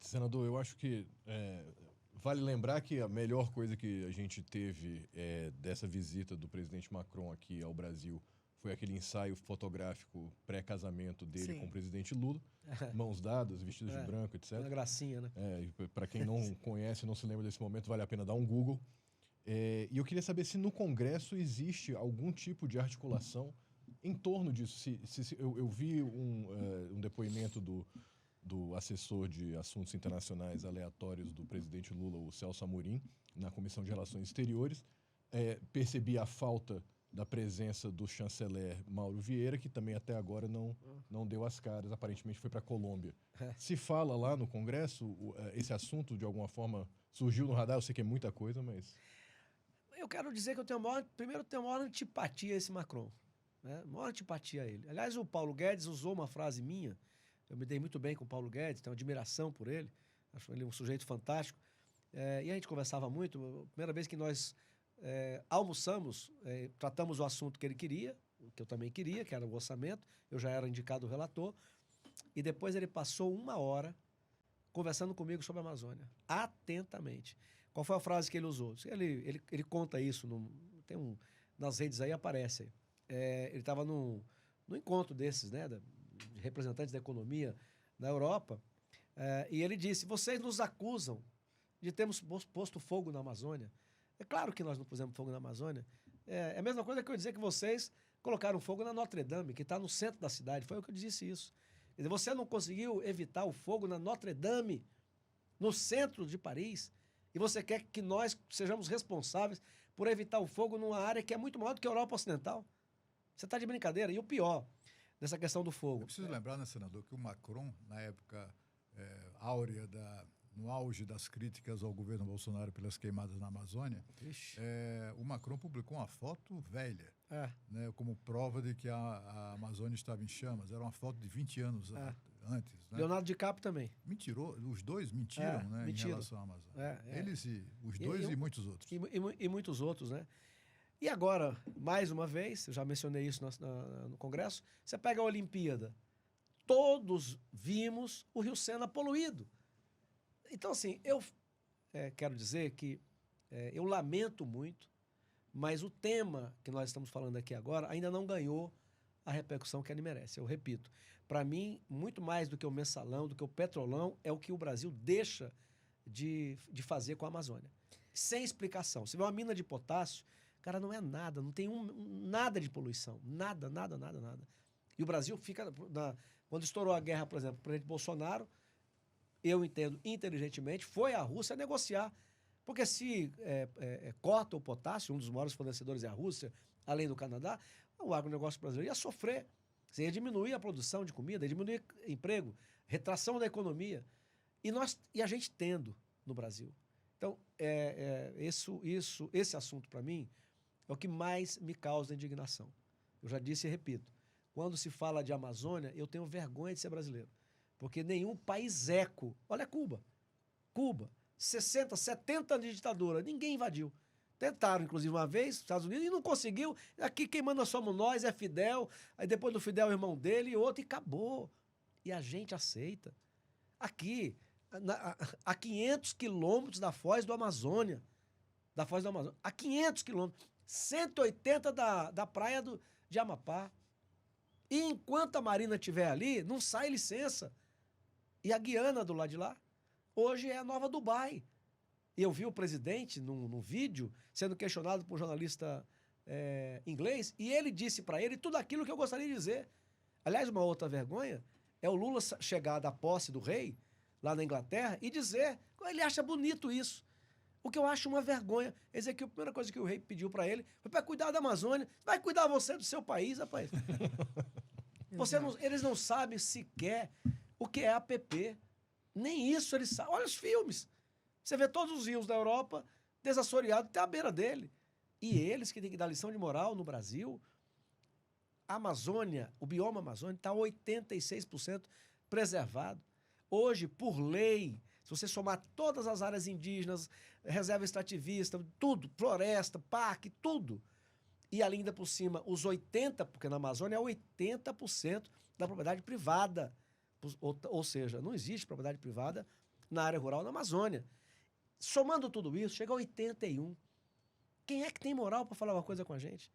Senador, eu acho que vale lembrar que a melhor coisa que a gente teve dessa visita do presidente Macron aqui ao Brasil foi aquele ensaio fotográfico pré-casamento dele com o presidente Lula, mãos dadas, vestidos de branco, etc. Uma gracinha, né? Para quem não conhece, não se lembra desse momento, vale a pena dar um Google. E eu queria saber se no Congresso existe algum tipo de articulação em torno disso. Eu vi um depoimento do assessor de assuntos internacionais aleatórios do presidente Lula, o Celso Amorim, na Comissão de Relações Exteriores. Percebi a falta da presença do chanceler Mauro Vieira, que também até agora não deu as caras, aparentemente foi para a Colômbia. Se fala lá no Congresso, esse assunto de alguma forma surgiu no radar? Eu sei que é muita coisa, mas... Eu quero dizer que eu tenho primeiro tenho maior antipatia a esse Macron, né? Maior antipatia a ele. Aliás, o Paulo Guedes usou uma frase minha, eu me dei muito bem com o Paulo Guedes, tenho admiração por ele, acho ele um sujeito fantástico, e a gente conversava muito. A primeira vez que nós almoçamos, tratamos o assunto que ele queria, o que eu também queria, que era o orçamento, eu já era indicado o relator, e depois ele passou 1 hora conversando comigo sobre a Amazônia, atentamente. Qual foi a frase que ele usou? Ele conta isso, nas redes aí aparece. Ele estava num encontro desses, né, de representantes da economia na Europa, e ele disse: vocês nos acusam de termos posto fogo na Amazônia. É claro que nós não pusemos fogo na Amazônia. É a mesma coisa que eu dizer que vocês colocaram fogo na Notre Dame, que está no centro da cidade. Foi eu que disse isso. Quer dizer, você não conseguiu evitar o fogo na Notre Dame, no centro de Paris, e você quer que nós sejamos responsáveis por evitar o fogo numa área que é muito maior do que a Europa Ocidental? Você está de brincadeira. E o pior dessa questão do fogo... Eu preciso lembrar, né, senador, que o Macron, na época áurea, no auge das críticas ao governo Bolsonaro pelas queimadas na Amazônia, o Macron publicou uma foto velha, né, como prova de que a Amazônia estava em chamas. Era uma foto de 20 anos antes. Né? Leonardo DiCaprio também. Mentirou, os dois mentiram, né, em relação à Amazônia. Eles os dois e muitos outros. E muitos outros, né? E agora, mais uma vez, eu já mencionei isso no Congresso, você pega a Olimpíada, todos vimos o Rio Sena poluído. Então, assim, eu quero dizer que eu lamento muito, mas o tema que nós estamos falando aqui agora ainda não ganhou a repercussão que ele merece. Eu repito, para mim, muito mais do que o mensalão, do que o petrolão, é o que o Brasil deixa de fazer com a Amazônia. Sem explicação. Se vê uma mina de potássio, cara, não é nada, não tem nada de poluição. Nada. E o Brasil fica... Quando estourou a guerra, por exemplo, o presidente Bolsonaro, eu entendo inteligentemente, foi à Rússia negociar. Porque se corta o potássio, um dos maiores fornecedores é a Rússia, além do Canadá, o agronegócio brasileiro ia sofrer. Você ia diminuir a produção de comida, ia diminuir emprego, retração da economia. E a gente tendo no Brasil. Então, esse assunto, para mim, é o que mais me causa indignação. Eu já disse e repito, quando se fala de Amazônia, eu tenho vergonha de ser brasileiro. Porque nenhum país olha Cuba, 60, 70 anos de ditadura, ninguém invadiu. Tentaram, inclusive, uma vez, Estados Unidos, e não conseguiu. Aqui quem manda somos nós, é Fidel, aí depois do Fidel, o irmão dele e outro, e acabou. E a gente aceita. Aqui, a 500 quilômetros da Foz do Amazônia, a 500 quilômetros, 180 da praia de Amapá. E enquanto a Marina estiver ali, não sai licença. E a Guiana do lado de lá, hoje é a nova Dubai. E eu vi o presidente num vídeo sendo questionado por um jornalista inglês, e ele disse para ele tudo aquilo que eu gostaria de dizer. Aliás, uma outra vergonha é o Lula chegar da posse do rei, lá na Inglaterra, e dizer que ele acha bonito isso. O que eu acho uma vergonha. Quer dizer que a primeira coisa que o rei pediu para ele foi para cuidar da Amazônia. Vai cuidar você do seu país, rapaz. Eles não sabem sequer o que é APP. Nem isso eles sabem. Olha os filmes. Você vê todos os rios da Europa desassoreados até a beira dele. E eles que têm que dar lição de moral no Brasil. A Amazônia, o bioma Amazônia, está 86% preservado. Hoje, por lei, se você somar todas as áreas indígenas, reserva extrativista, tudo, floresta, parque, tudo. E ainda por cima, os 80%, porque na Amazônia é 80% da propriedade privada. Ou seja, não existe propriedade privada na área rural na Amazônia. Somando tudo isso, chega a 81%. Quem é que tem moral para falar uma coisa com a gente?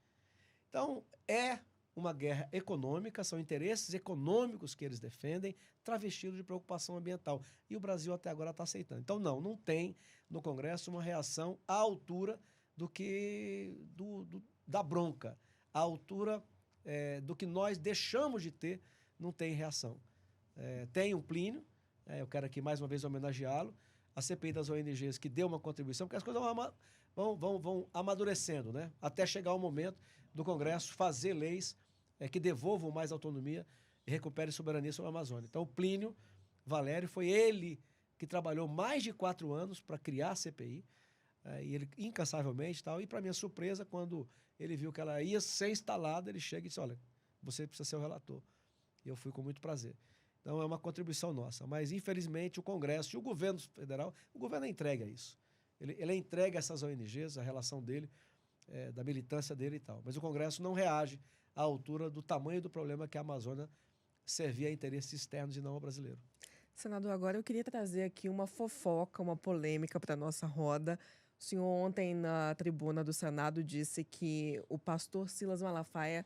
Então, é uma guerra econômica, são interesses econômicos que eles defendem, travestidos de preocupação ambiental. E o Brasil até agora está aceitando. Então, não tem no Congresso uma reação à altura da bronca, à altura do que nós deixamos de ter, não tem reação. Tem um Plínio, eu quero aqui mais uma vez homenageá-lo, a CPI das ONGs que deu uma contribuição, porque as coisas vão amadurecendo, né? Até chegar o momento do Congresso fazer leis que devolvam mais autonomia e recuperem soberania sobre a Amazônia. Então, o Plínio Valério foi ele que trabalhou mais de 4 anos para criar a CPI, e ele incansavelmente tal. E, para minha surpresa, quando ele viu que ela ia ser instalada, ele chega e disse: olha, você precisa ser o relator. E eu fui com muito prazer. Então, é uma contribuição nossa. Mas, infelizmente, o Congresso e o governo federal, o governo é entregue a isso. Ele é entregue a essas ONGs, a relação dele, da militância dele e tal. Mas o Congresso não reage à altura do tamanho do problema que a Amazônia servia a interesses externos e não ao brasileiro. Senador, agora eu queria trazer aqui uma fofoca, uma polêmica para a nossa roda. O senhor ontem na tribuna do Senado disse que o pastor Silas Malafaia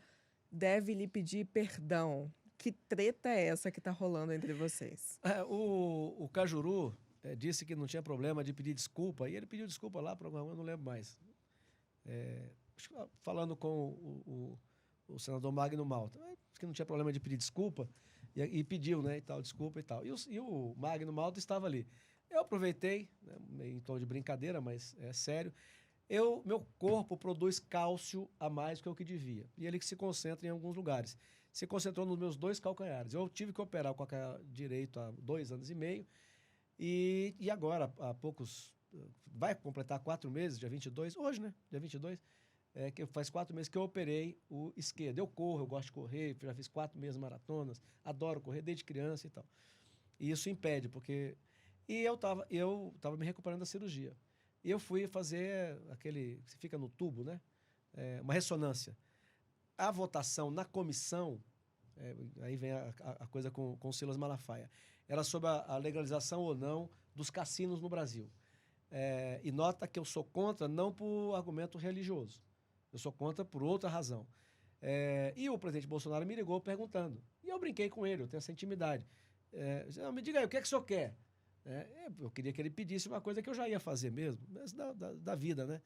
deve lhe pedir perdão. Que treta é essa que está rolando entre vocês? O Cajuru disse que não tinha problema de pedir desculpa, e ele pediu desculpa lá para alguma, eu não lembro mais. Falando com o senador Magno Malta, disse que não tinha problema de pedir desculpa, e pediu, né, e tal, desculpa e tal. E o Magno Malta estava ali. Eu aproveitei, né, em tom de brincadeira, mas é sério. Meu corpo produz cálcio a mais do que o que devia. E ele que se concentra em alguns lugares. Se concentrou nos meus 2 calcanhares. Eu tive que operar o calcanhar direito há 2 anos e meio. E agora, há poucos... Vai completar 4 meses, dia 22. Hoje, né? Dia 22. Que faz 4 meses que eu operei o esquerdo. Eu corro, eu gosto de correr. Já fiz 4 meses maratonas. Adoro correr desde criança e tal. E isso impede, porque... E eu tava me recuperando da cirurgia. E eu fui fazer aquele... Você fica no tubo, né? Uma ressonância. A votação na comissão, aí vem a coisa com o Silas Malafaia, era sobre a legalização ou não dos cassinos no Brasil. E nota que eu sou contra não por argumento religioso. Eu sou contra por outra razão. E o presidente Bolsonaro me ligou perguntando. E eu brinquei com ele, eu tenho essa intimidade. Me diga aí, o que é que o senhor quer? Eu queria que ele pedisse uma coisa que eu já ia fazer mesmo, mas da vida, né?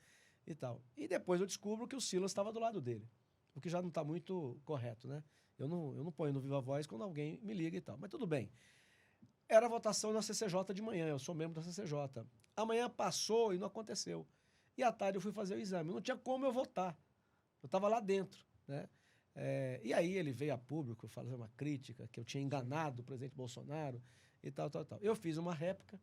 E tal. E depois eu descubro que o Silas estava do lado dele, o que já não está muito correto, né? Eu não ponho no Viva Voz quando alguém me liga e tal. Mas tudo bem. Era a votação na CCJ de manhã, eu sou membro da CCJ. Amanhã passou e não aconteceu. E à tarde eu fui fazer o exame. Não tinha como eu votar. Eu estava lá dentro, né? E aí ele veio a público fazer uma crítica, que eu tinha enganado o presidente Bolsonaro e tal. Eu fiz uma réplica,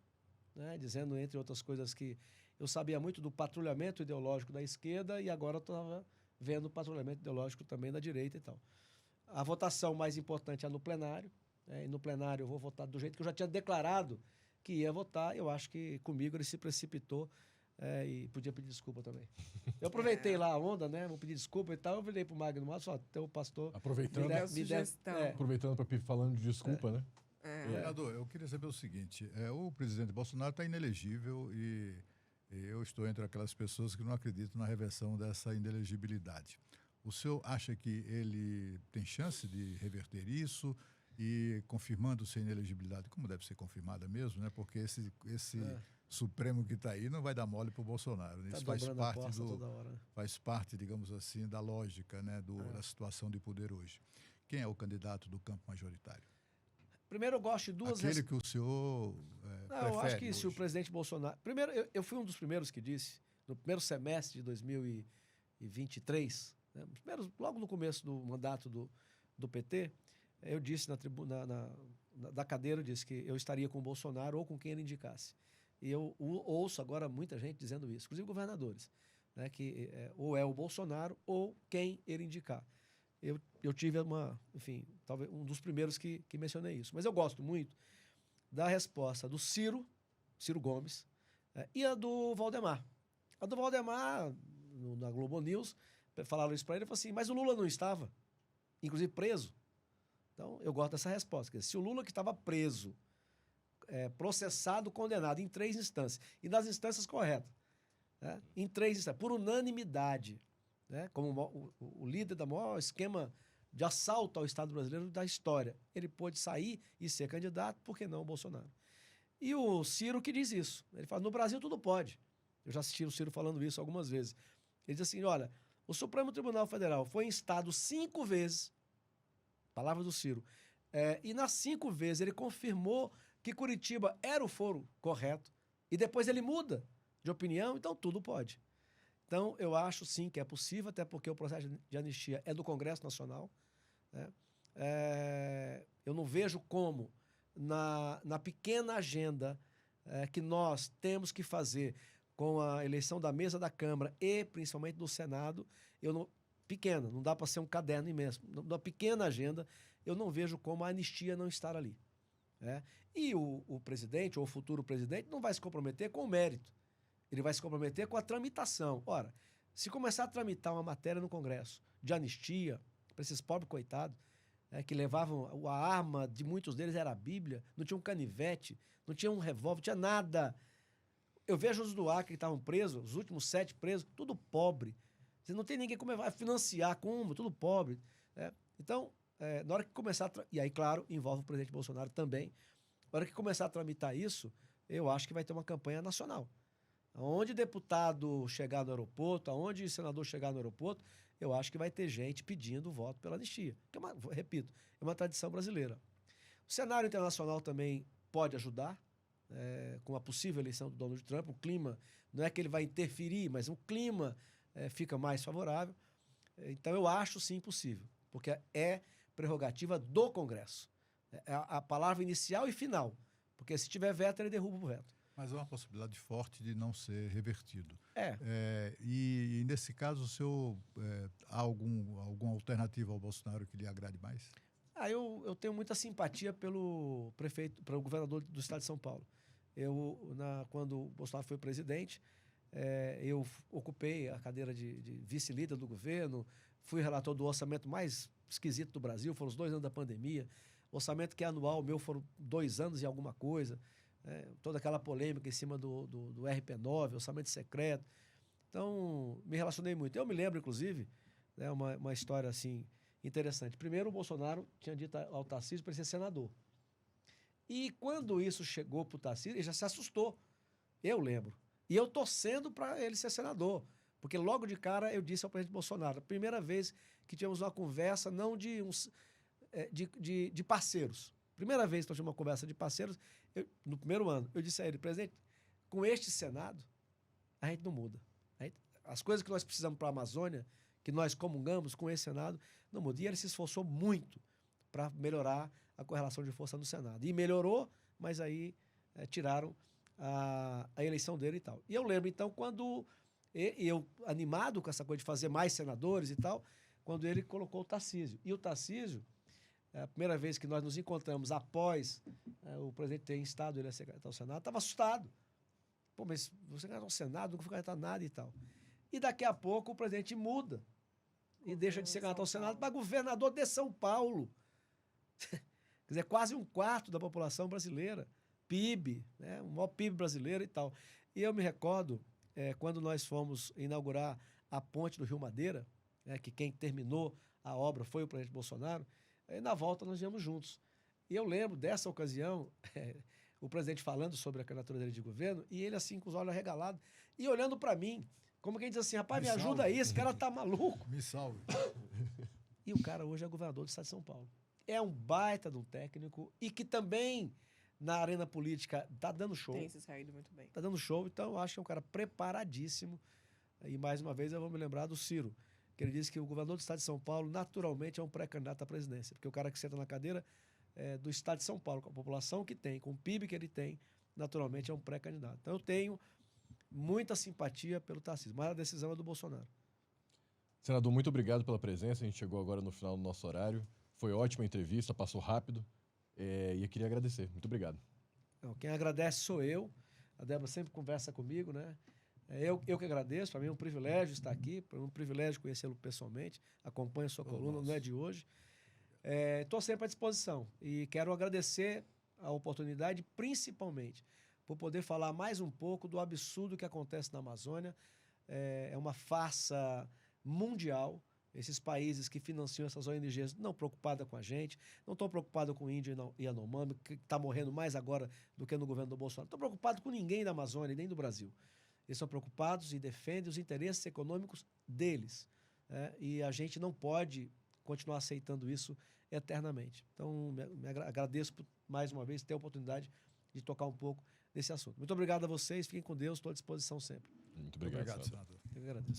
né, dizendo, entre outras coisas, que eu sabia muito do patrulhamento ideológico da esquerda e agora eu estava vendo o patrulhamento ideológico também da direita e tal. A votação mais importante é no plenário, e no plenário eu vou votar do jeito que eu já tinha declarado que ia votar. Eu acho que comigo ele se precipitou e podia pedir desculpa também. Eu aproveitei lá a onda, né? Vou pedir desculpa e tal. Eu virei pro Magno Matos, o pastor... Aproveitando para falando de desculpa, né? Senador, eu queria saber o seguinte, o presidente Bolsonaro está inelegível e eu estou entre aquelas pessoas que não acreditam na reversão dessa inelegibilidade. O senhor acha que ele tem chance de reverter isso? e confirmando-se a inelegibilidade, como deve ser confirmada mesmo, né? Porque esse Supremo que está aí não vai dar mole para o Bolsonaro. Né? Tá Isso faz parte, digamos assim, da lógica, né? Da situação de poder hoje. Quem é o candidato do campo majoritário? Primeiro, eu gosto de duas... Aquele que o senhor prefere eu acho que hoje. se o presidente Bolsonaro... Primeiro, eu fui um dos primeiros que disse, no primeiro semestre de 2023, né? Logo no começo do mandato do PT, eu disse da cadeira, eu disse que eu estaria com o Bolsonaro ou com quem ele indicasse. E eu ouço agora muita gente dizendo isso, inclusive governadores, né, que ou é o Bolsonaro ou quem ele indicar. Eu tive talvez um dos primeiros que mencionei isso. Mas eu gosto muito da resposta do Ciro Gomes, e a do Valdemar. A do Valdemar, na Globo News, falaram isso para ele, ele falou assim, mas o Lula não estava, inclusive preso. Então, eu gosto dessa resposta. Porque se o Lula, que estava preso, processado, condenado em 3 instâncias, e nas instâncias corretas, né, em 3 instâncias, por unanimidade, né, como o líder do maior esquema de assalto ao Estado brasileiro da história, ele pôde sair e ser candidato, por que não o Bolsonaro? E o Ciro que diz isso. Ele fala, no Brasil tudo pode. Eu já assisti o Ciro falando isso algumas vezes. Ele diz assim, olha, o Supremo Tribunal Federal foi instado 5 vezes, palavra do Ciro, e nas 5 vezes ele confirmou que Curitiba era o foro correto, e depois ele muda de opinião, então tudo pode. Então, eu acho sim que é possível, até porque o processo de anistia é do Congresso Nacional, né? Eu não vejo como, na pequena agenda que nós temos que fazer com a eleição da mesa da Câmara e principalmente do Senado, pequena, não dá para ser um caderno imenso. Na pequena agenda, eu não vejo como a anistia não estar ali. Né? E o presidente, ou o futuro presidente, não vai se comprometer com o mérito. Ele vai se comprometer com a tramitação. Ora, se começar a tramitar uma matéria no Congresso de anistia para esses pobres coitados, que levavam a arma de muitos deles era a Bíblia, não tinha um canivete, não tinha um revólver, não tinha nada. Eu vejo os do Acre que estavam presos, os últimos 7 presos, tudo pobre. Você não tem ninguém como vai financiar, como, tudo pobre. Então, na hora que começar... E aí, claro, envolve o presidente Bolsonaro também. Na hora que começar a tramitar isso, eu acho que vai ter uma campanha nacional. Onde deputado chegar no aeroporto, aonde senador chegar no aeroporto, eu acho que vai ter gente pedindo voto pela anistia. Que repito, é uma tradição brasileira. O cenário internacional também pode ajudar, com a possível eleição do Donald Trump. O clima, não é que ele vai interferir, mas o clima fica mais favorável. Então, eu acho sim possível, porque é prerrogativa do Congresso. É a palavra inicial e final, porque se tiver veto, ele derruba o veto. Mas é uma possibilidade forte de não ser revertido. E nesse caso, o senhor há alguma alternativa ao Bolsonaro que lhe agrade mais? Eu tenho muita simpatia pelo governador do estado de São Paulo. Quando o Bolsonaro foi presidente, eu ocupei a cadeira de vice-líder do governo, fui relator do orçamento mais esquisito do Brasil, foram os 2 anos da pandemia. O orçamento que é anual, meu, foram 2 anos e alguma coisa. Toda aquela polêmica em cima do RP9, orçamento secreto. Então, me relacionei muito. Eu me lembro, inclusive, uma história assim interessante. Primeiro, o Bolsonaro tinha dito ao Tarcísio para ele ser senador. E quando isso chegou para o Tarcísio, ele já se assustou. Eu lembro. E eu torcendo para ele ser senador. Porque logo de cara eu disse ao presidente Bolsonaro, a primeira vez que tivemos uma conversa, não de parceiros. Primeira vez que nós tivemos uma conversa de parceiros, no primeiro ano, eu disse a ele, presidente, com este Senado, a gente não muda. As coisas que nós precisamos para a Amazônia, que nós comungamos com esse Senado, não muda. E ele se esforçou muito para melhorar a correlação de força no Senado. E melhorou, mas aí tiraram a eleição dele e tal. E eu lembro, então, quando eu, animado com essa coisa de fazer mais senadores e tal, quando ele colocou o Tarcísio. E o Tarcísio, a primeira vez que nós nos encontramos após o presidente ter instado ele a secretário ao Senado, estava assustado. Pô, mas você candidato ao Senado, nunca foi candidato a nada e tal. E daqui a pouco o presidente muda e deixa de ser candidato ao Senado para governador de São Paulo. Quer dizer, quase 1/4 da população brasileira. PIB, né? O maior PIB brasileiro e tal. E eu me recordo, quando nós fomos inaugurar a ponte do Rio Madeira, que quem terminou a obra foi o presidente Bolsonaro, na volta nós íamos juntos. E eu lembro dessa ocasião, o presidente falando sobre a candidatura dele de governo, e ele assim, com os olhos arregalados, e olhando para mim, como quem diz assim, rapaz, me ajuda aí, esse cara tá maluco. Me salve. E o cara hoje é governador do estado de São Paulo. É um baita de um técnico e que também, na arena política, tá dando show. Tem se saído muito bem. Tá dando show, então eu acho que é um cara preparadíssimo. E mais uma vez eu vou me lembrar do Ciro, que ele disse que o governador do estado de São Paulo naturalmente é um pré-candidato à presidência, porque o cara que senta na cadeira do estado de São Paulo, com a população que tem, com o PIB que ele tem, naturalmente é um pré-candidato. Então eu tenho muita simpatia pelo Tarcísio, mas a decisão é do Bolsonaro. Senador, muito obrigado pela presença. A gente chegou agora no final do nosso horário. Foi ótima a entrevista, passou rápido. E eu queria agradecer. Muito obrigado. Não, quem agradece sou eu. A Débora sempre conversa comigo, né? Eu que agradeço. Para mim é um privilégio estar aqui, para mim é um privilégio conhecê-lo pessoalmente. Acompanho a sua coluna, não é de hoje. Estou sempre à disposição e quero agradecer a oportunidade, principalmente por poder falar mais um pouco do absurdo que acontece na Amazônia. É uma farsa mundial. Esses países que financiam essas ONGs não preocupadas com a gente, não estão preocupados com o índio e Yanomami, que está morrendo mais agora do que no governo do Bolsonaro. Não estão preocupados com ninguém da Amazônia, nem do Brasil. Eles são preocupados e defendem os interesses econômicos deles. E a gente não pode continuar aceitando isso eternamente. Então, agradeço mais uma vez ter a oportunidade de tocar um pouco nesse assunto. Muito obrigado a vocês, fiquem com Deus, estou à disposição sempre. Muito obrigado, senador. Eu que agradeço.